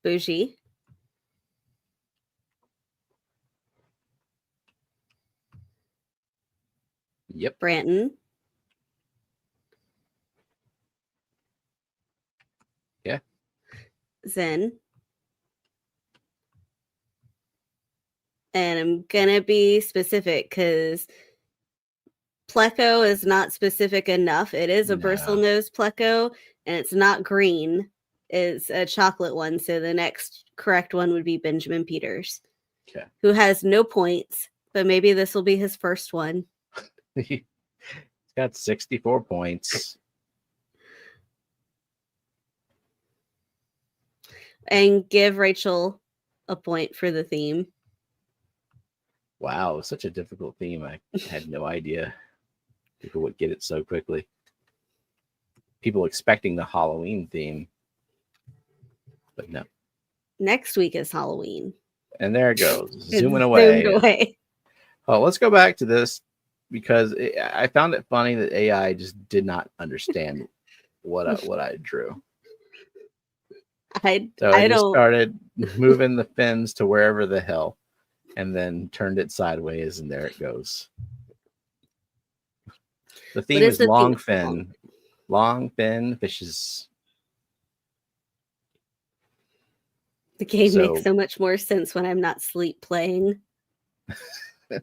Speaker 3: Bougie.
Speaker 2: Yep.
Speaker 3: Branton.
Speaker 2: Yeah.
Speaker 3: Zen. And I'm gonna be specific because Pleco is not specific enough. It is a bristlenose Pleco, and it's not green. It's a chocolate one. So the next correct one would be Benjamin Peters, who has no points, but maybe this will be his first one.
Speaker 2: He's got 64 points.
Speaker 3: And give Rachel a point for the theme.
Speaker 2: Wow, such a difficult theme. I had no idea people would get it so quickly. People expecting the Halloween theme, but no.
Speaker 3: Next week is Halloween.
Speaker 2: And there it goes, zooming away.
Speaker 3: Zoomed away.
Speaker 2: Oh, let's go back to this, because I found it funny that AI just did not understand what I drew.
Speaker 3: I
Speaker 2: just started moving the fins to wherever the hell, and then turned it sideways, and there it goes. The theme is long fin. Long fin fishes.
Speaker 3: The game makes so much more sense when I'm not sleep playing.
Speaker 2: I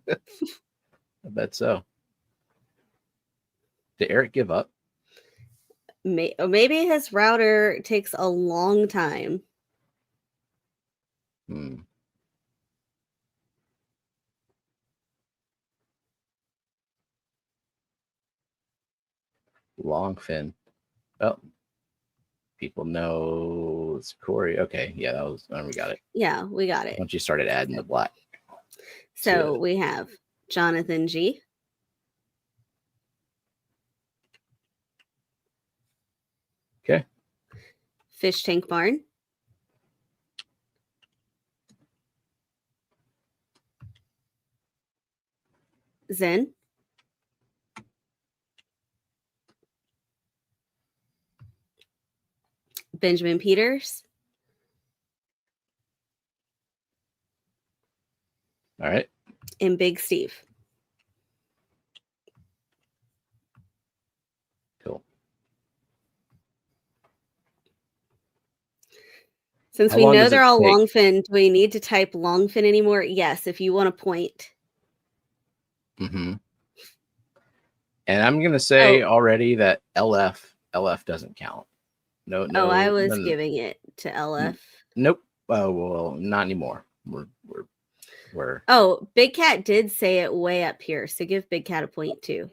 Speaker 2: bet so. Did Eric give up?
Speaker 3: Maybe his router takes a long time.
Speaker 2: Long fin. Oh, people know it's Corey. Okay, yeah, that was we got it.
Speaker 3: Yeah, we got it.
Speaker 2: Once you started adding the black.
Speaker 3: So we have Jonathan G.
Speaker 2: Okay.
Speaker 3: Fish Tank Barn. Zen. Benjamin Peters.
Speaker 2: All right.
Speaker 3: And Big Steve.
Speaker 2: Cool.
Speaker 3: Since we know they're all longfin, do we need to type longfin anymore? Yes, if you want a point.
Speaker 2: Mm-hmm. And I'm gonna say already that LF doesn't count. No.
Speaker 3: Oh, I was giving it to LF.
Speaker 2: Nope. Oh well, not anymore. We're Where
Speaker 3: Oh, Big Cat did say it way up here, so give Big Cat a point too.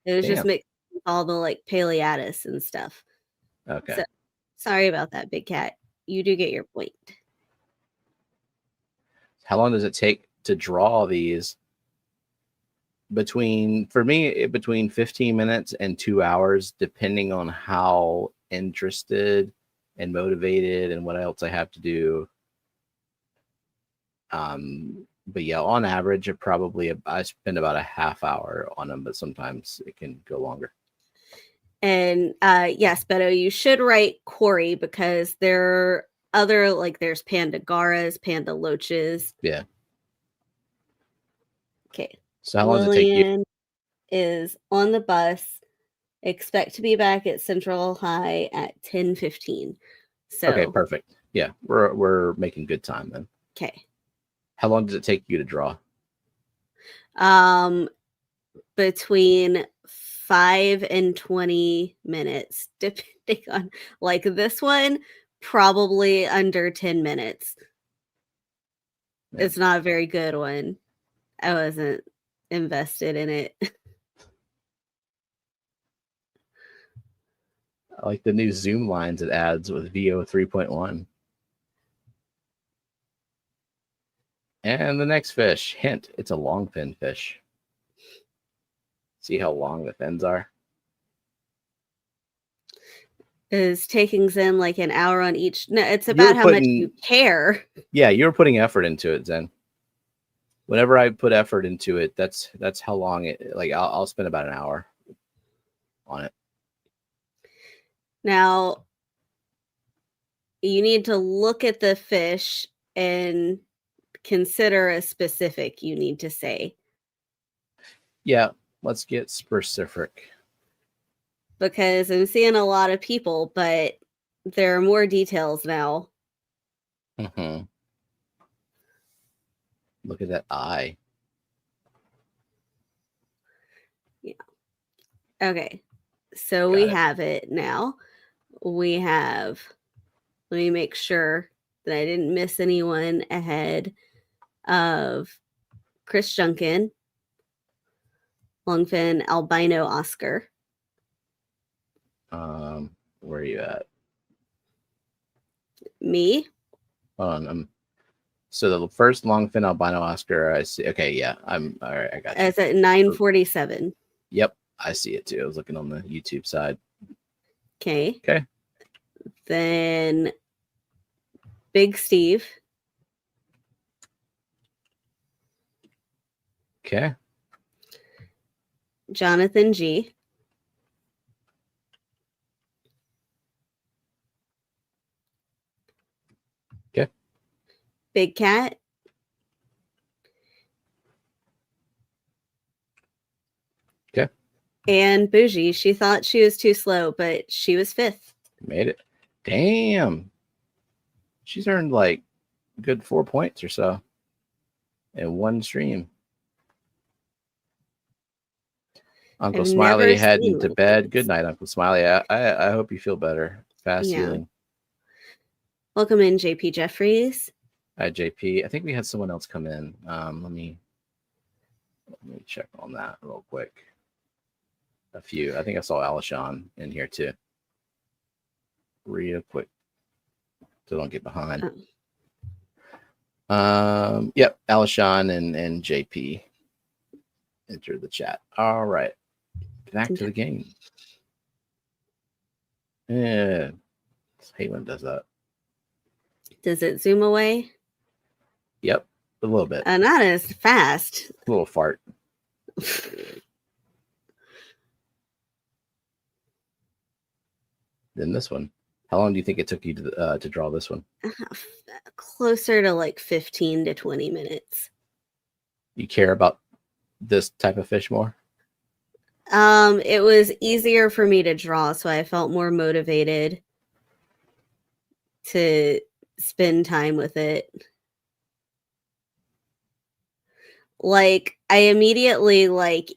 Speaker 3: It was just
Speaker 2: damn.
Speaker 3: mixed with all the like Paleatus and stuff.
Speaker 2: Okay.
Speaker 3: So, sorry about that, Big Cat. You do get your point.
Speaker 2: How long does it take to draw these? Between 15 minutes and 2 hours, depending on how interested and motivated and what else I have to do. But yeah, on average, I spend about a half hour on them, but sometimes it can go longer.
Speaker 3: And yes, Beto, you should write Corey because there are other, like there's Pandagaras, Panda Loaches.
Speaker 2: Yeah.
Speaker 3: Okay.
Speaker 2: So how long does it take you?
Speaker 3: Lillian is on the bus. Expect to be back at Central High at 10:15. So
Speaker 2: Okay, perfect. Yeah, we're making good time then.
Speaker 3: okay.
Speaker 2: How long does it take you to draw?
Speaker 3: Between 5 and 20 minutes, depending on like this one, probably under 10 minutes.
Speaker 2: Yeah.
Speaker 3: It's not a very good one. I wasn't invested in it.
Speaker 2: I like the new zoom lines it adds with VO 3.1. And the next fish, hint, it's a long fin fish. See how long the fins are?
Speaker 3: Is taking Zen like an hour on each? No, it's about how much you care.
Speaker 2: Yeah, you were putting effort into it, Zen. Whenever I put effort into it, that's how long it. Like I'll spend about an hour on it.
Speaker 3: Now, you need to look at the fish and consider a specific you need to say.
Speaker 2: Yeah, let's get specific.
Speaker 3: Because I'm seeing a lot of people, but there are more details now.
Speaker 2: Mm-hmm. Look at that eye.
Speaker 3: Yeah. Okay. So we have it now. We have, let me make sure that I didn't miss anyone ahead of Chris Junkin, Longfin Albino Oscar.
Speaker 2: Where are you at?
Speaker 3: Me?
Speaker 2: Hold on. So the first longfin albino Oscar, I see. Okay, yeah, I'm all right. I got you.
Speaker 3: It's at 9:47.
Speaker 2: Yep, I see it too. I was looking on the YouTube side.
Speaker 3: Okay.
Speaker 2: Okay.
Speaker 3: Then Big Steve.
Speaker 2: Okay.
Speaker 3: Jonathan G.
Speaker 2: Okay.
Speaker 3: Big Cat.
Speaker 2: Okay.
Speaker 3: And Bougie. She thought she was too slow, but she was 5th.
Speaker 2: Made it. Damn. She's earned like a good 4 points or so in one stream. Uncle Smiley heading to bed. Good night, Uncle Smiley. I hope you feel better. Fast healing.
Speaker 3: Welcome in, JP Jeffries.
Speaker 2: Hi, JP. I think we had someone else come in. Let me check on that real quick. A few. I think I saw Alishon in here too. Real quick, so don't get behind. Yep, Alishon and JP entered the chat. All right, back to the game. Yeah, I hate when it does that.
Speaker 3: Does it zoom away?
Speaker 2: Yep, a little bit.
Speaker 3: Not as fast.
Speaker 2: A little fart. Then this one. How long do you think it took you to draw this one?
Speaker 3: Closer to like 15 to 20 minutes.
Speaker 2: You care about this type of fish more?
Speaker 3: It was easier for me to draw, so I felt more motivated to spend time with it. Like, I immediately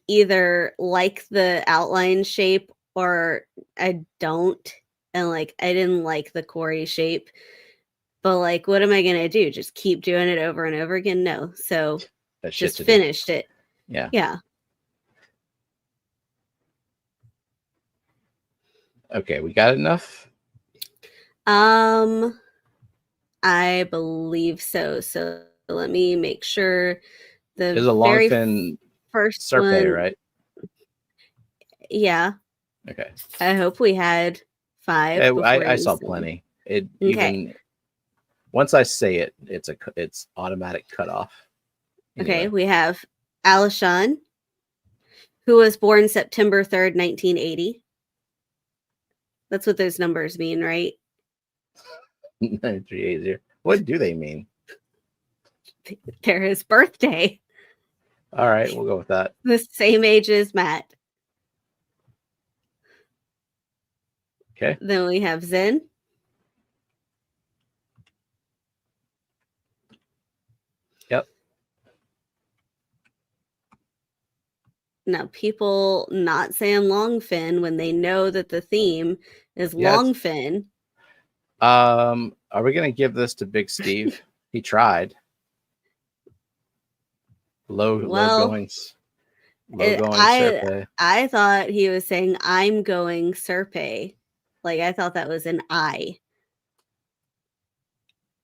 Speaker 3: either like the outline shape or I don't. And I didn't like the Corey shape, But like, what am I gonna do? Just keep doing it over and over again? No. So
Speaker 2: That shit
Speaker 3: just
Speaker 2: to do.
Speaker 3: finished it.
Speaker 2: Yeah.
Speaker 3: Yeah.
Speaker 2: Okay, we got enough.
Speaker 3: I believe so. So let me make sure. The
Speaker 2: There's a
Speaker 3: very
Speaker 2: longfin
Speaker 3: first
Speaker 2: serpe,
Speaker 3: one,
Speaker 2: right?
Speaker 3: yeah.
Speaker 2: Okay.
Speaker 3: I hope we had 5.
Speaker 2: Yeah,
Speaker 3: before
Speaker 2: I
Speaker 3: you
Speaker 2: saw
Speaker 3: said-
Speaker 2: plenty. It
Speaker 3: Okay.
Speaker 2: even once I say it, it's automatic cutoff.
Speaker 3: Okay,
Speaker 2: Anyway.
Speaker 3: we have Alishon, who was born September 3rd, 1980. That's what those numbers mean, right?
Speaker 2: 9380. What do they mean?
Speaker 3: They're his birthday.
Speaker 2: All right, we'll go with that.
Speaker 3: The same age as Matt.
Speaker 2: Okay.
Speaker 3: Then we have Zen.
Speaker 2: Yep.
Speaker 3: Now, people not saying longfin when they know that the theme is
Speaker 2: Yeah, it's-
Speaker 3: longfin.
Speaker 2: Are we gonna give this to Big Steve? He tried. Low going Serpe.
Speaker 3: I thought he was saying I'm going Serpe. Like I thought that was an I.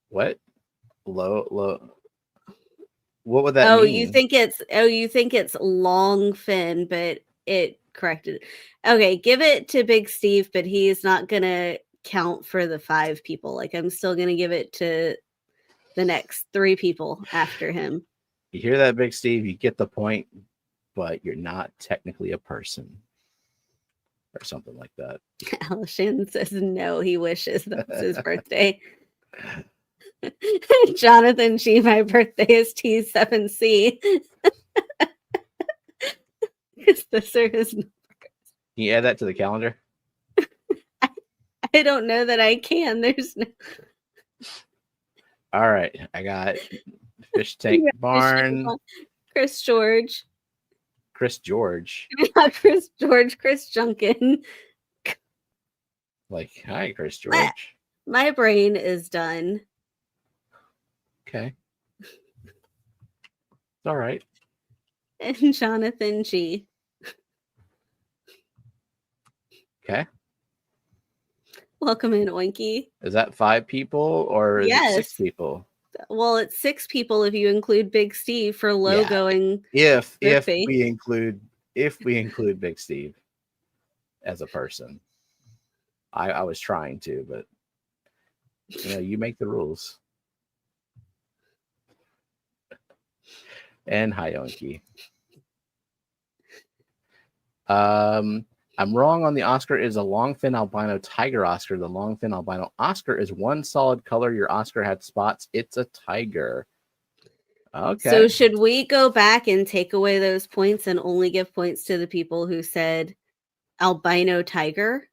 Speaker 2: What? Low. What would that mean?
Speaker 3: You think it's long fin, but it corrected it. Okay, give it to Big Steve, but he's not gonna count for the 5 people. Like I'm still gonna give it to the next 3 people after him.
Speaker 2: You hear that, Big Steve? You get the point, but you're not technically a person. Or something like that.
Speaker 3: Alishan says no, he wishes that was his birthday. Jonathan G, my birthday is T7C. This is
Speaker 2: Can you add that to the calendar?
Speaker 3: I don't know that I can. There's no
Speaker 2: All right. I got Fish Tank Barn.
Speaker 3: Chris George.
Speaker 2: Chris George.
Speaker 3: Not Chris George, Chris Junkin.
Speaker 2: Like, hi, Chris George.
Speaker 3: My brain is done.
Speaker 2: Okay. All right.
Speaker 3: And Jonathan G.
Speaker 2: Okay.
Speaker 3: Welcome in, Oinky.
Speaker 2: Is that 5 people or is it 6 people?
Speaker 3: Well, it's 6 people if you include Big Steve for low
Speaker 2: Yeah.
Speaker 3: going.
Speaker 2: If
Speaker 3: Serpe.
Speaker 2: we include Big Steve as a person. I was trying to, but you make the rules. And hi, Oinky. I'm wrong on the Oscar is a longfin albino tiger Oscar. The longfin albino Oscar is one solid color. Your Oscar had spots. It's a tiger. Okay.
Speaker 3: So should we go back and take away those points and only give points to the people who said albino tiger?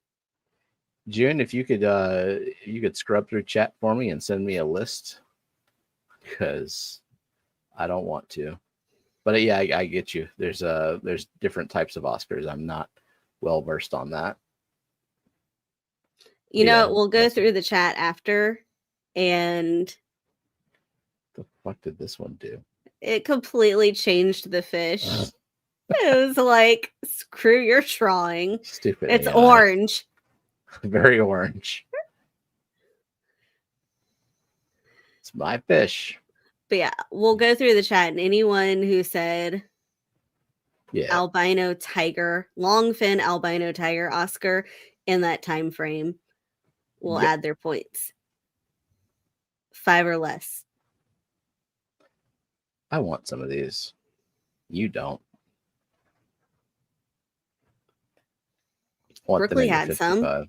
Speaker 2: June, if you could scrub through chat for me and send me a list, because I don't want to. But yeah, I get you. There's different types of Oscars. I'm not well versed on that.
Speaker 3: We'll go through the chat after, and
Speaker 2: the fuck did this one do?
Speaker 3: It completely changed the fish. It was like, screw your drawing.
Speaker 2: Stupid.
Speaker 3: It's
Speaker 2: AI.
Speaker 3: orange.
Speaker 2: Very orange. It's my fish.
Speaker 3: But yeah, we'll go through the chat, and anyone who said albino tiger, longfin albino tiger Oscar in that time frame will add their points. 5 or less.
Speaker 2: I want some of these. You don't.
Speaker 3: Brooklyn had some.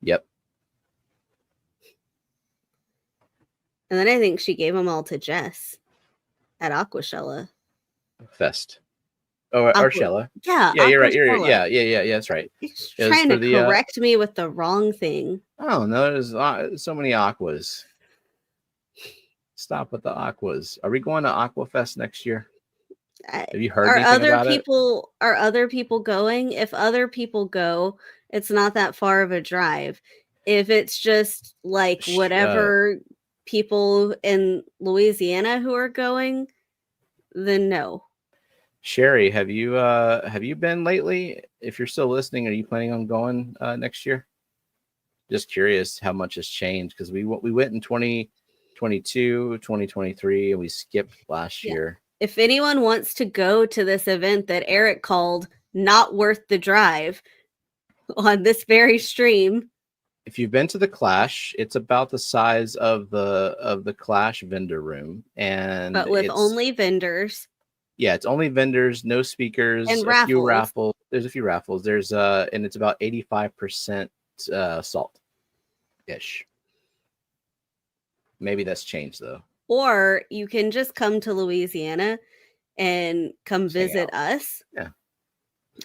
Speaker 2: Yep.
Speaker 3: And then I think she gave them all to Jess at Aquashella
Speaker 2: Fest. Oh, Arshella.
Speaker 3: Yeah.
Speaker 2: Yeah, you're right. Yeah, that's right.
Speaker 3: He's trying to correct me with the wrong thing.
Speaker 2: Oh, no, there's so many aquas. Stop with the aquas. Are we going to Aquafest next year? Have you heard anything about it?
Speaker 3: Are other people going? If other people go, it's not that far of a drive. If it's just like whatever people in Louisiana who are going, then no.
Speaker 2: Sherry, have you been lately? If you're still listening, are you planning on going next year? Just curious how much has changed, because we went in 2022, 2023, and we skipped last year.
Speaker 3: If anyone wants to go to this event that Eric called not worth the drive on this very stream.
Speaker 2: If you've been to the Clash, it's about the size of the Clash vendor room, and
Speaker 3: But with
Speaker 2: it's
Speaker 3: only vendors.
Speaker 2: Yeah, it's only vendors, no speakers,
Speaker 3: And
Speaker 2: a few
Speaker 3: raffles.
Speaker 2: raffles. There's a few raffles. There's and it's about 85% salt ish. Maybe that's changed though.
Speaker 3: Or you can just come to Louisiana and come
Speaker 2: Just hang
Speaker 3: visit
Speaker 2: out.
Speaker 3: us.
Speaker 2: Yeah.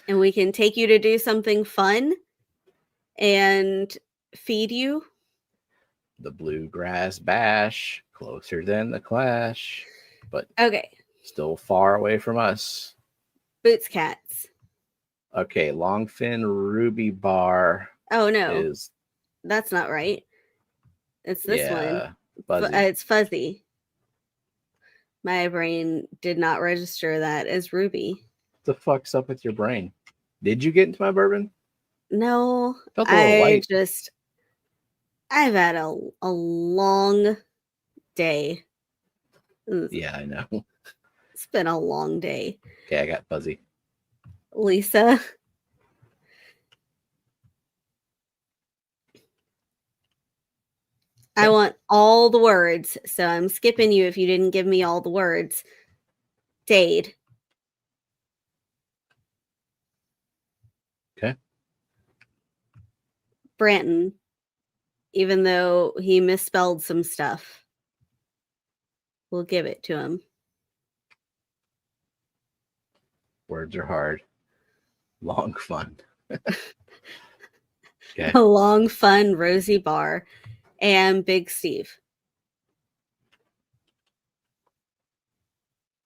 Speaker 3: And we can take you to do something fun and feed you.
Speaker 2: The Bluegrass Bash, closer than the Clash, but
Speaker 3: Okay.
Speaker 2: still far away from us.
Speaker 3: Boots Cats.
Speaker 2: Okay, Longfin Ruby Bar
Speaker 3: Oh no,
Speaker 2: is
Speaker 3: that's not right. It's this one.
Speaker 2: Fuzzy.
Speaker 3: It's Fuzzy. My brain did not register that as Ruby.
Speaker 2: What the fuck's up with your brain? Did you get into my bourbon?
Speaker 3: No,
Speaker 2: Felt a little light.
Speaker 3: I've had a long day.
Speaker 2: Yeah, I know.
Speaker 3: It's been a long day.
Speaker 2: Okay, I got Fuzzy.
Speaker 3: Lisa. I want all the words, so I'm skipping you if you didn't give me all the words. Dade.
Speaker 2: Okay.
Speaker 3: Branton, even though he misspelled some stuff. We'll give it to him.
Speaker 2: Words are hard. Long fun. Okay.
Speaker 3: A long, fun, rosy bar. And Big Steve.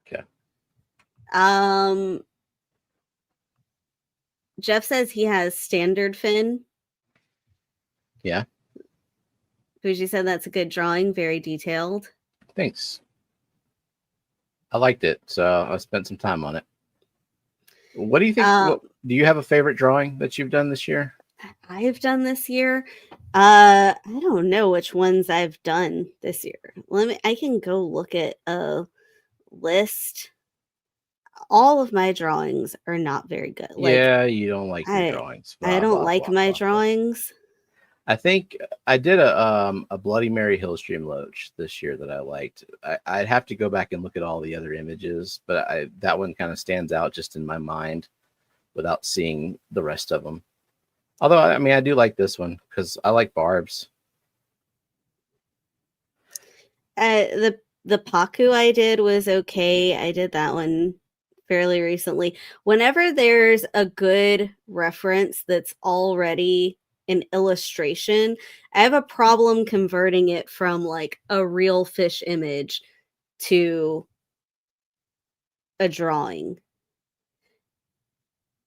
Speaker 2: Okay.
Speaker 3: Jeff says he has standard fin.
Speaker 2: Yeah.
Speaker 3: Bougie said that's a good drawing, very detailed.
Speaker 2: Thanks. I liked it, so I spent some time on it. What do you think? Do you have a favorite drawing that you've done this year?
Speaker 3: I've done this year. I don't know which ones I've done this year. I can go look at a list. All of my drawings are not very good.
Speaker 2: Yeah, you don't like your drawings.
Speaker 3: I don't like my drawings.
Speaker 2: I think I did a Bloody Mary Hill Stream Loach this year that I liked. I'd have to go back and look at all the other images, but that one kind of stands out just in my mind without seeing the rest of them. Although, I mean, I do like this one because I like barbs.
Speaker 3: The Paku I did was okay. I did that one fairly recently. Whenever there's a good reference that's already an illustration, I have a problem converting it from like a real fish image to a drawing.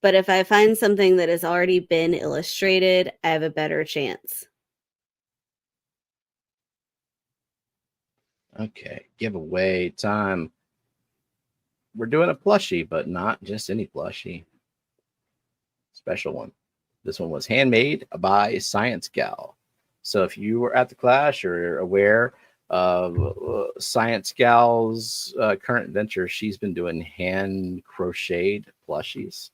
Speaker 3: But if I find something that has already been illustrated, I have a better chance.
Speaker 2: Okay, giveaway time. We're doing a plushie, but not just any plushie. Special one. This one was handmade by Science Gal. So if you were at the Clash or aware of Science Gal's current venture, she's been doing hand crocheted plushies.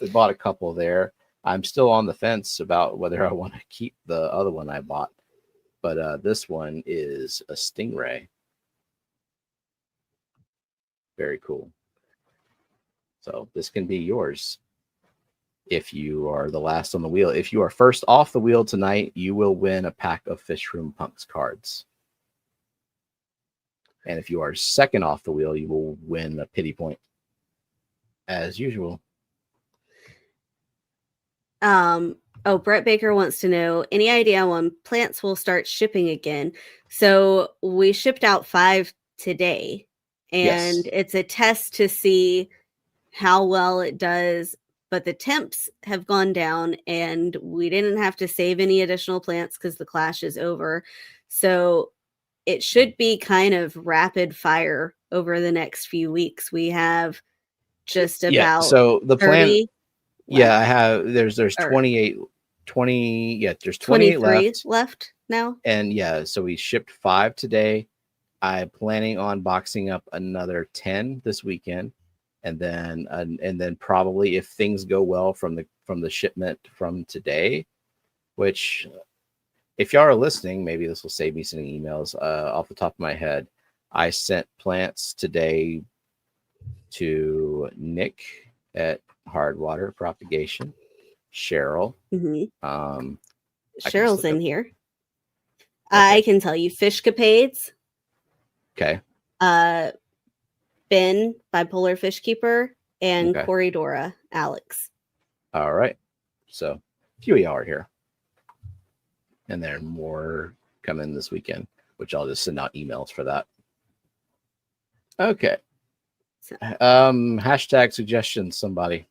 Speaker 2: We bought a couple there. I'm still on the fence about whether I want to keep the other one I bought. But this one is a stingray. Very cool. So this can be yours if you are the last on the wheel. If you are first off the wheel tonight, you will win a pack of Fishfam Punks cards. And if you are second off the wheel, you will win a pity point, as usual.
Speaker 3: Oh, Brett Baker wants to know, any idea when plants will start shipping again? So we shipped out 5 today, and
Speaker 2: Yes.
Speaker 3: it's a test to see how well it does. But the temps have gone down, and we didn't have to save any additional plants because the Clash is over. So it should be kind of rapid fire over the next few weeks. We have just about
Speaker 2: So the plan,
Speaker 3: 30
Speaker 2: yeah, I
Speaker 3: left,
Speaker 2: have there's
Speaker 3: or
Speaker 2: 28 20 yeah, there's 28
Speaker 3: 23
Speaker 2: left.
Speaker 3: now.
Speaker 2: And yeah, so we shipped 5 today. I'm planning on boxing up another 10 this weekend. And then probably if things go well from the shipment from today, which if y'all are listening, maybe this will save me sending emails. Off the top of my head, I sent plants today to Nick at Hardwater Propagation, Cheryl.
Speaker 3: Cheryl's in here.
Speaker 2: Okay.
Speaker 3: I can tell you Fishcapades.
Speaker 2: Okay.
Speaker 3: Ben, Bipolar Fish Keeper, and
Speaker 2: Okay.
Speaker 3: Corridora, Alex.
Speaker 2: All right. So a few of y'all are here. And there are more coming this weekend, which I'll just send out emails for that. Okay. Hashtag suggestions, somebody.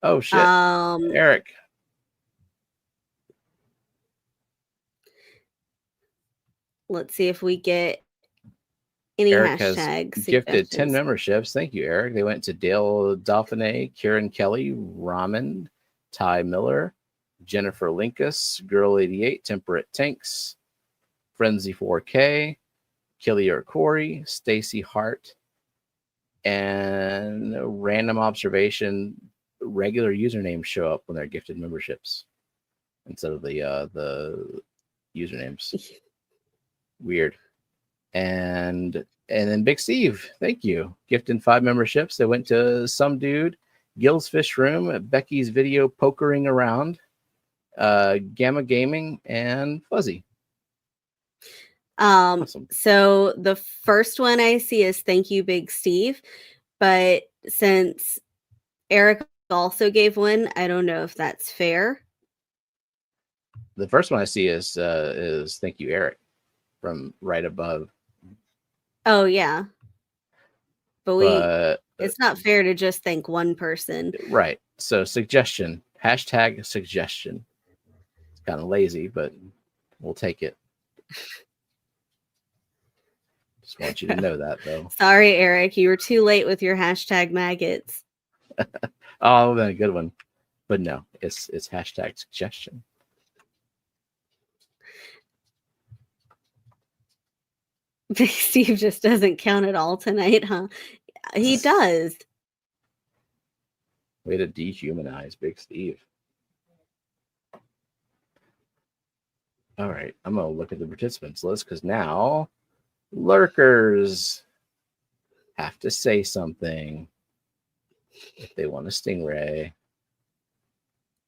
Speaker 2: Oh shit. Eric.
Speaker 3: Let's see if we get any
Speaker 2: Eric
Speaker 3: hashtag
Speaker 2: has gifted 10
Speaker 3: suggestions.
Speaker 2: memberships. Thank you, Eric. They went to Dale Dauphiné, Kieran Kelly, Ramen, Ty Miller, Jennifer Linkus, Girl 88, Temperate Tanks, Frenzy 4K, Killier Corey, Stacy Hart, and random observation. Regular usernames show up when they're gifted memberships instead of the usernames. Weird. And then Big Steve, thank you. Gifting 5 memberships. They went to Some Dude, Gil's Fish Room, Becky's Video Pokering Around, Gamma Gaming, and Fuzzy. Awesome.
Speaker 3: So the first one I see is thank you, Big Steve. But since Eric also gave one, I don't know if that's fair.
Speaker 2: The first one I see is thank you, Eric, from right above.
Speaker 3: Oh yeah. But it's not fair to just thank one person.
Speaker 2: Right. So suggestion. Hashtag suggestion. It's kind of lazy, but we'll take it. Just want you to know that, though.
Speaker 3: Sorry, Eric. You were too late with your hashtag maggots.
Speaker 2: Oh, that's a good one. But no, it's hashtag suggestion.
Speaker 3: Big Steve just doesn't count at all tonight, huh? He does.
Speaker 2: Way to dehumanize Big Steve. All right, I'm going to look at the participants list because now lurkers have to say something if they want a stingray.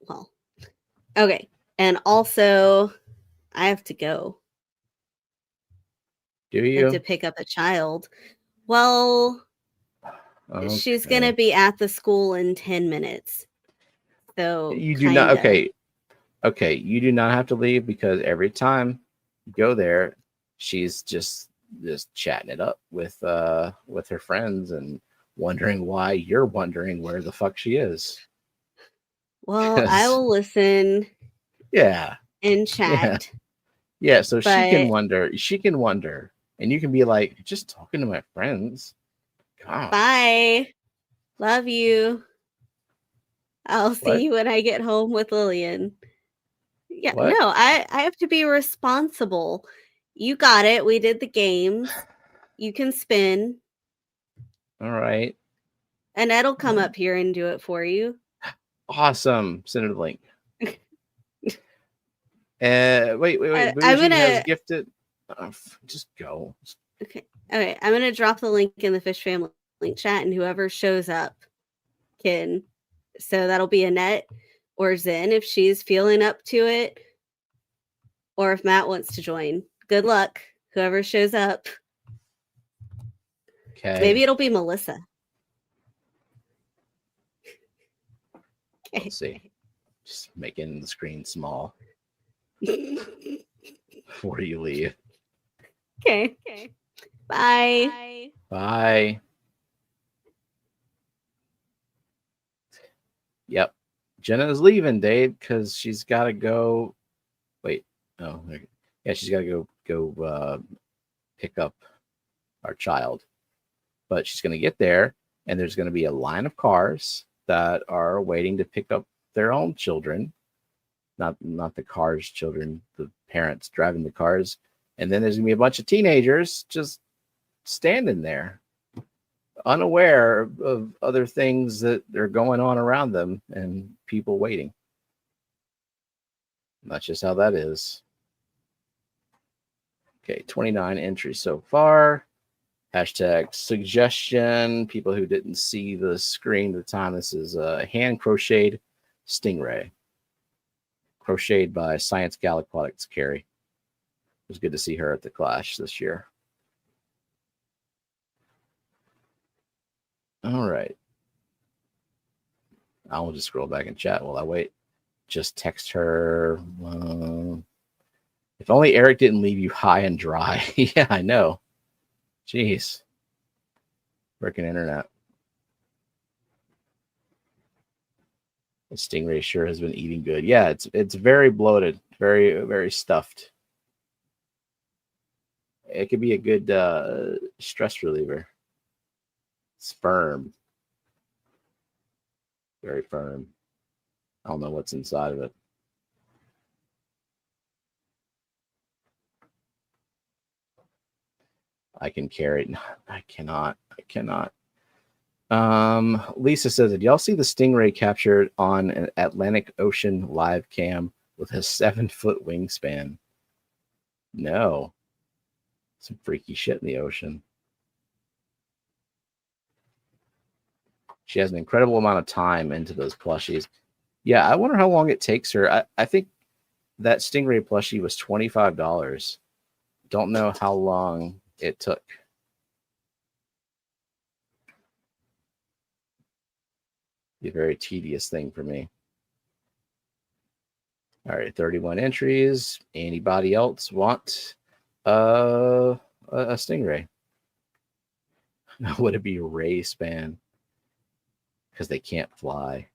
Speaker 3: Well, okay. And also, I have to go.
Speaker 2: Do you?
Speaker 3: I have to pick up a child. Well, she's going to be at the school in 10 minutes. So
Speaker 2: you do not. Okay. You do not have to leave because every time you go there, she's just chatting it up with her friends and wondering why you're wondering where the fuck she is.
Speaker 3: Well, I will listen.
Speaker 2: Yeah.
Speaker 3: And chat.
Speaker 2: Yeah. So she can wonder. And you can be like, just talking to my friends. God.
Speaker 3: Bye. Love you. I'll see you when I get home with Lillian. Yeah,
Speaker 2: what?
Speaker 3: No, I have to be responsible. You got it. We did the games. You can spin.
Speaker 2: All right.
Speaker 3: And Ed'll come up here and do it for you.
Speaker 2: Awesome. Send her the link. Wait.
Speaker 3: I'm
Speaker 2: Bougie has gifted. Just go.
Speaker 3: Okay. I'm gonna drop the link in the Fishfam link chat, and whoever shows up can. So that'll be Annette or Zen if she's feeling up to it, or if Matt wants to join. Good luck, whoever shows up.
Speaker 2: Okay.
Speaker 3: Maybe it'll be Melissa.
Speaker 2: Let's see. Just making the screen small before you leave.
Speaker 3: Okay. Bye.
Speaker 2: Bye. Yep. Jenna's leaving, Dave, because she's got to go. Wait. Oh, Yeah, she's got to go pick up our child, but she's going to get there, and there's going to be a line of cars that are waiting to pick up their own children, not the cars' children, the parents driving the cars, and then there's going to be a bunch of teenagers just standing there, unaware of other things that are going on around them and people waiting. That's just how that is. Okay, 29 entries so far. Hashtag suggestion. People who didn't see the screen at the time, this is a hand crocheted stingray. Crocheted by Science Gal Aquatics Carrie. It was good to see her at the Clash this year. All right. I will just scroll back and chat while I wait. Just text her. If only Eric didn't leave you high and dry. Yeah, I know. Jeez. Freaking internet. The stingray sure has been eating good. Yeah, it's very bloated, very, very stuffed. It could be a good stress reliever. It's firm. Very firm. I don't know what's inside of it. I can carry it. I cannot. Lisa says, did y'all see the stingray captured on an Atlantic Ocean live cam with a 7-foot wingspan? No. Some freaky shit in the ocean. She has an incredible amount of time into those plushies. Yeah, I wonder how long it takes her. I think that stingray plushie was $25. Don't know how long it took. Be a very tedious thing for me. All right, 31 entries. Anybody else want a stingray? Would it be ray span? Because they can't fly.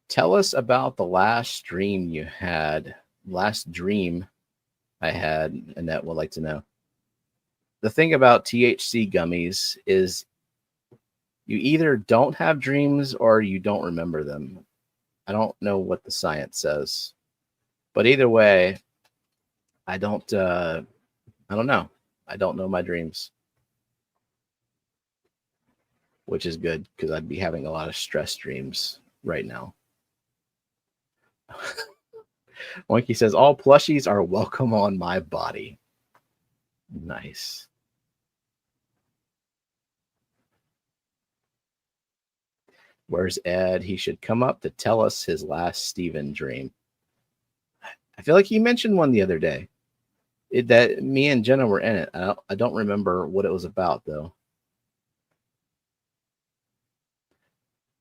Speaker 2: Tell us about the last dream you had. Last dream I had, Annette would like to know. The thing about THC gummies is you either don't have dreams or you don't remember them. I don't know what the science says, but either way, I don't know. I don't know my dreams, which is good because I'd be having a lot of stress dreams right now. Monkey says all plushies are welcome on my body. Nice. Where's Ed? He should come up to tell us his last Steven dream. I feel like he mentioned one the other day. That me and Jenna were in it. I don't remember what it was about, though.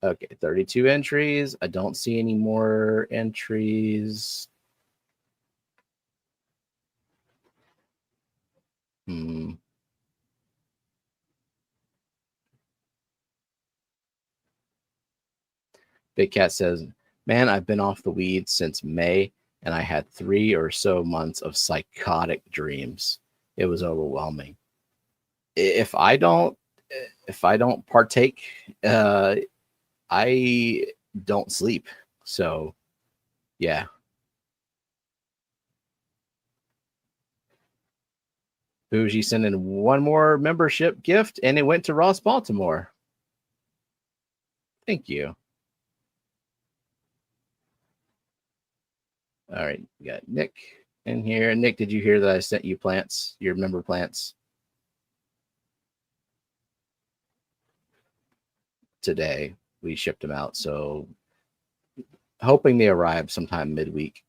Speaker 2: Okay, 32 entries. I don't see any more entries. Big Cat says, man, I've been off the weed since May, and I had 3 or so months of psychotic dreams. It was overwhelming. If I don't partake, I don't sleep. So, yeah. Bougie sent in one more membership gift, and it went to Ross Baltimore. Thank you. All right, we got Nick in here. Nick, did you hear that I sent you plants, your member plants? Today, we shipped them out, so hoping they arrive sometime midweek.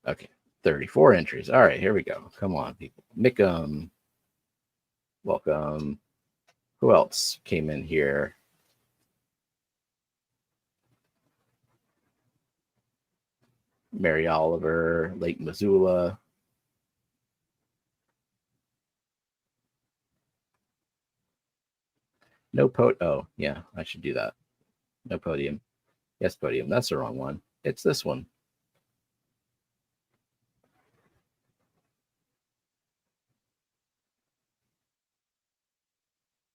Speaker 2: Okay, 34 entries. All right, here we go. Come on, people. Mickum, welcome. Who else came in here? Mary Oliver, Lake Missoula. No Oh, yeah, I should do that. No podium. Yes, podium. That's the wrong one. It's this one.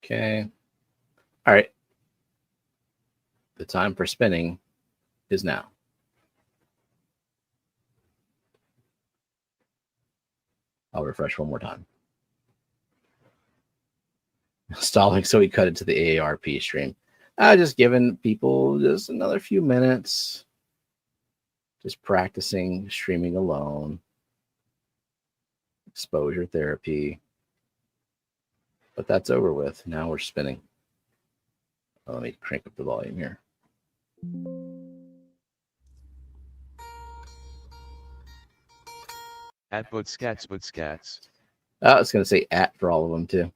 Speaker 2: Okay. All right. The time for spinning is now. I'll refresh one more time. Stalling, so we cut it to the AARP stream. Just giving people just another few minutes. Just practicing streaming alone. Exposure therapy. But that's over with. Now we're spinning. Let me crank up the volume here.
Speaker 5: At Bootscats.
Speaker 2: I was going to say at for all of them too.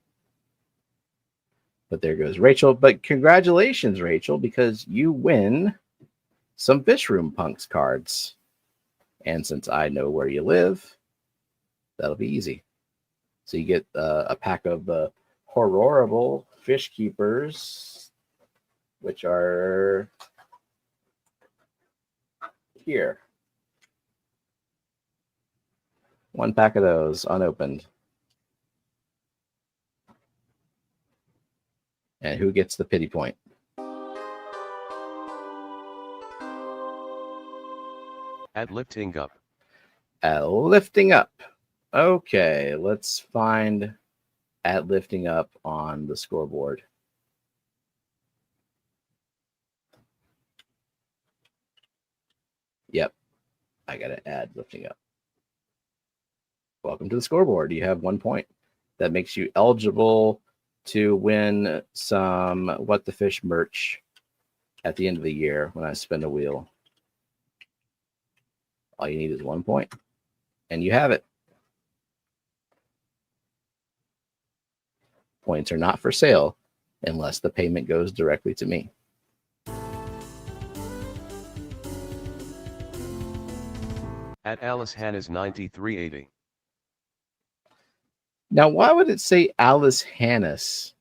Speaker 2: But there goes Rachel. But congratulations, Rachel, because you win some Fish Room Punks cards. And since I know where you live, that'll be easy. So you get a pack of the Horrible Fish Keepers, which are here. One pack of those unopened. And who gets the pity point?
Speaker 5: At Lifting Up.
Speaker 2: At Lifting Up. Okay, let's find At Lifting Up on the scoreboard. Yep, I got to add Lifting Up. Welcome to the scoreboard. You have 1 point. That makes you eligible to win some What the Fish merch at the end of the year when I spin a wheel. All you need is 1 point, and you have it. Points are not for sale unless the payment goes directly to me.
Speaker 5: At Alice Hannah's 9380.
Speaker 2: Now, why would it say Alice Hannes?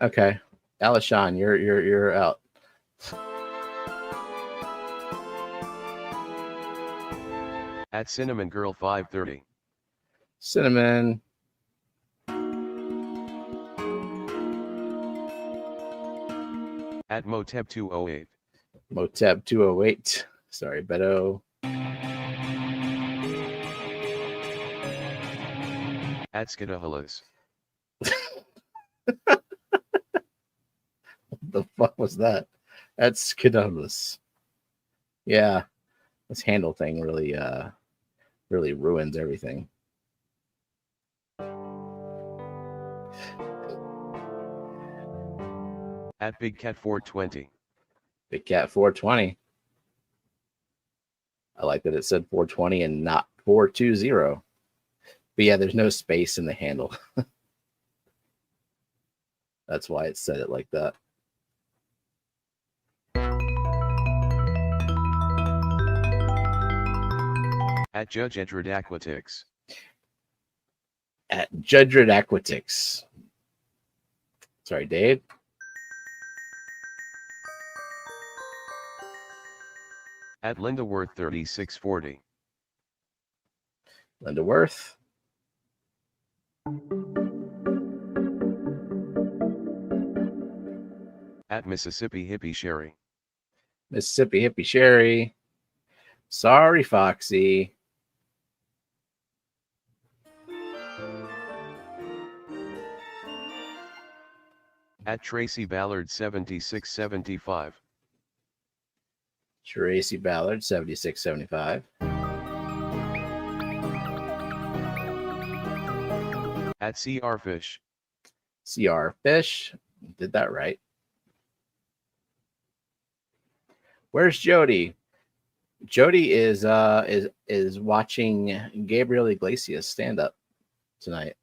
Speaker 2: Okay, Alice Sean, you're out.
Speaker 5: At Cinnamon Girl 530.
Speaker 2: Cinnamon.
Speaker 5: At Motep 208.
Speaker 2: Motep 208. Sorry, Beto.
Speaker 5: At Skidahalas.
Speaker 2: What the fuck was that? That's Skidahalas. Yeah, this handle thing really ruins everything.
Speaker 5: At Big Cat 420.
Speaker 2: Big Cat 420. I like that it said 420 and not 420. But yeah, there's no space in the handle. That's why it said it like that.
Speaker 5: At Judge Edred Aquatics.
Speaker 2: At Judred Aquatics. Sorry, Dave.
Speaker 5: At Linda Worth 3640.
Speaker 2: Linda Worth.
Speaker 5: At Mississippi Hippie Sherry.
Speaker 2: Mississippi Hippie Sherry. Sorry, Foxy.
Speaker 5: At Tracy Ballard 7675.
Speaker 2: Tracy Ballard 7675.
Speaker 5: At CR Fish.
Speaker 2: CR Fish. Did that right. Where's Jody? Jody is watching Gabriel Iglesias stand up tonight,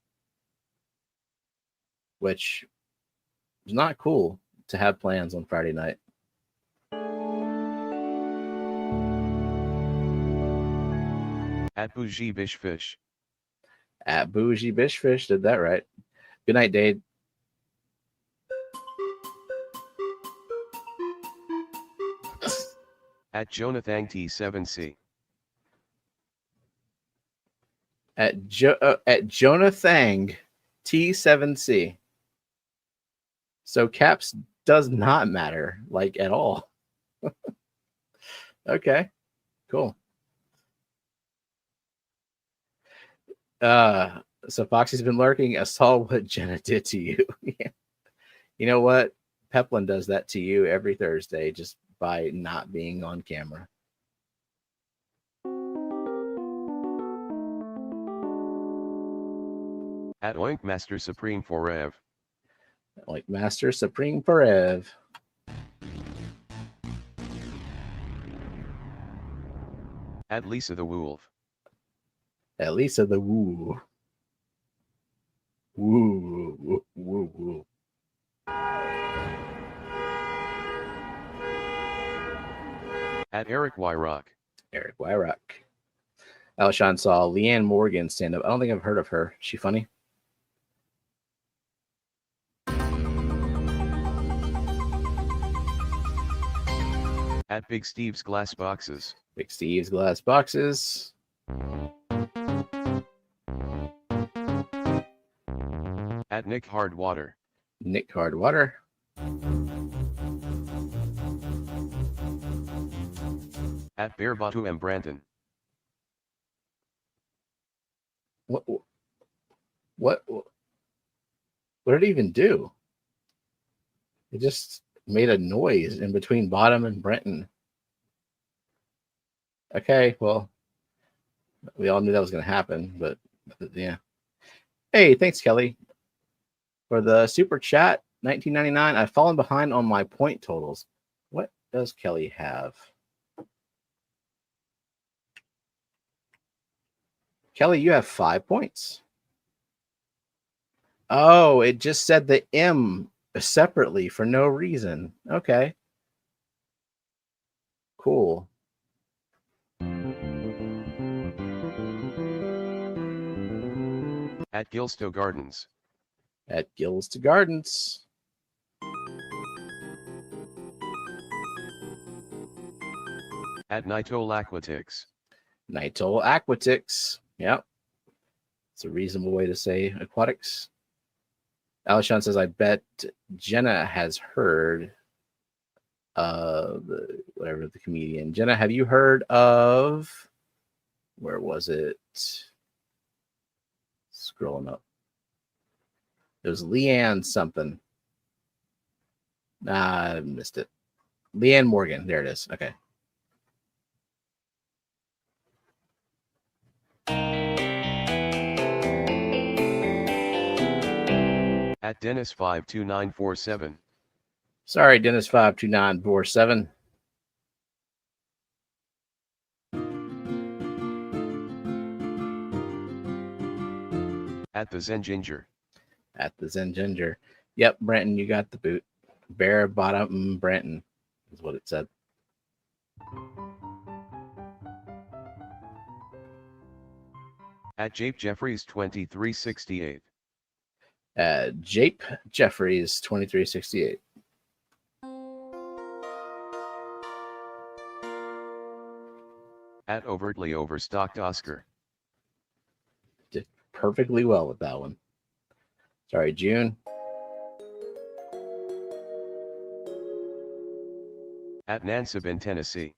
Speaker 2: which is not cool to have plans on Friday night.
Speaker 5: At Bougie Bish Fish.
Speaker 2: At Bougie Bish Fish. Did that right. Good night, Dade.
Speaker 5: At Jonathan T7C.
Speaker 2: At Jonathan T7C. So caps does not matter, like, at all. Okay, cool. So Foxy's been lurking. I saw what Jenna did to you. Yeah. You know what? Peplin does that to you every Thursday just by not being on camera.
Speaker 5: At Oink Master Supreme Forev.
Speaker 2: Like Master Supreme Forev.
Speaker 5: At Lisa the Wolf.
Speaker 2: At Lisa the Woo. Woo, woo, woo, woo.
Speaker 5: At Eric Wyrock.
Speaker 2: Eric Wyrock. Alshon saw Leanne Morgan stand up. I don't think I've heard of her. Is she funny?
Speaker 5: At Big Steve's Glass Boxes.
Speaker 2: Big Steve's Glass Boxes.
Speaker 5: At Nick Hardwater.
Speaker 2: Nick Hardwater.
Speaker 5: At Bear Batu M. Branton.
Speaker 2: What did it even do? It just made a noise in between Bottom and Brenton. Okay, well, we all knew that was going to happen, but yeah. Hey, thanks, Kelly, for the super chat. 1999. I've fallen behind on my point totals. What does Kelly have? Kelly, you have 5 points. Oh, it just said the M separately for no reason. Okay. Cool.
Speaker 5: At Gilstow Gardens.
Speaker 2: At Gilstow Gardens.
Speaker 5: At Nitol Aquatics.
Speaker 2: Nitol Aquatics. Yep. It's a reasonable way to say aquatics. Alshon says, I bet Jenna has heard of the comedian. Jenna, have you heard of, where was it? Scrolling up. It was Leanne something. Nah, I missed it. Leanne Morgan. There it is. Okay.
Speaker 5: At Dennis 52947.
Speaker 2: Sorry, Dennis 52947.
Speaker 5: At the Zen Ginger.
Speaker 2: At the Zen Ginger. Yep, Brenton, you got the boot. Bear Bottom Brenton is what it said.
Speaker 5: At Jape Jeffries 2368.
Speaker 2: Jape Jeffries 2368.
Speaker 5: At Overtly Overstocked Oscar.
Speaker 2: Did perfectly well with that one. Sorry, June.
Speaker 5: At Nansib in Tennessee.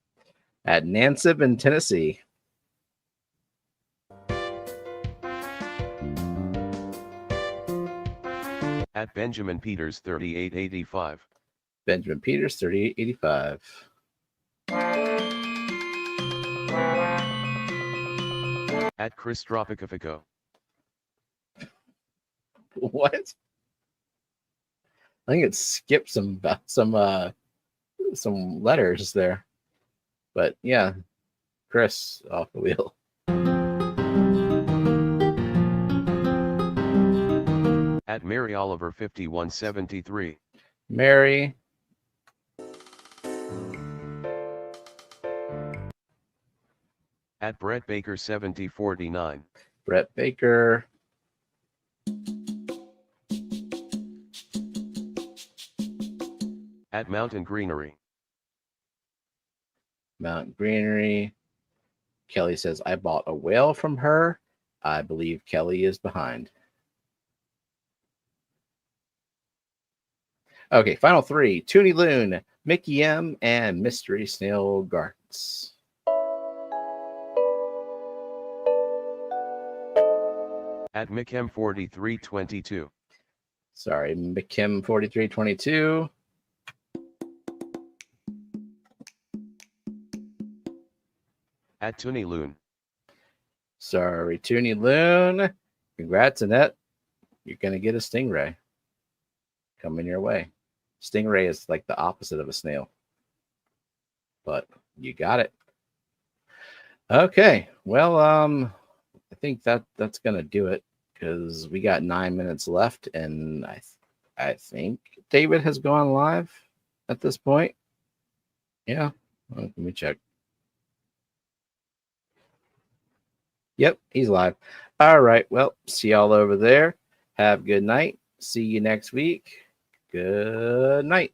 Speaker 2: At Nansib in Tennessee.
Speaker 5: At Benjamin Peters 3885.
Speaker 2: Benjamin Peters 3885.
Speaker 5: At Chris Tropicafico.
Speaker 2: What? I think it skipped some letters there. But yeah, Chris off the wheel.
Speaker 5: At Mary Oliver 5173.
Speaker 2: Mary.
Speaker 5: At Brett Baker 7049.
Speaker 2: Brett Baker.
Speaker 5: At Mountain Greenery.
Speaker 2: Mountain Greenery. Kelly says, I bought a whale from her. I believe Kelly is behind. Okay, final three. Toonie Loon, Mickey M, and Mystery Snail Gardens.
Speaker 5: At McKem4322.
Speaker 2: Sorry, McKim4322.
Speaker 5: At Toonie Loon.
Speaker 2: Sorry, Toonie Loon. Congrats, Annette. You're going to get a stingray coming your way. Stingray is like the opposite of a snail. But you got it. Okay. Well, I think that's going to do it because we got 9 minutes left. And I think David has gone live at this point. Yeah. Well, let me check. Yep, he's live. All right. Well, see y'all over there. Have a good night. See you next week. Good night.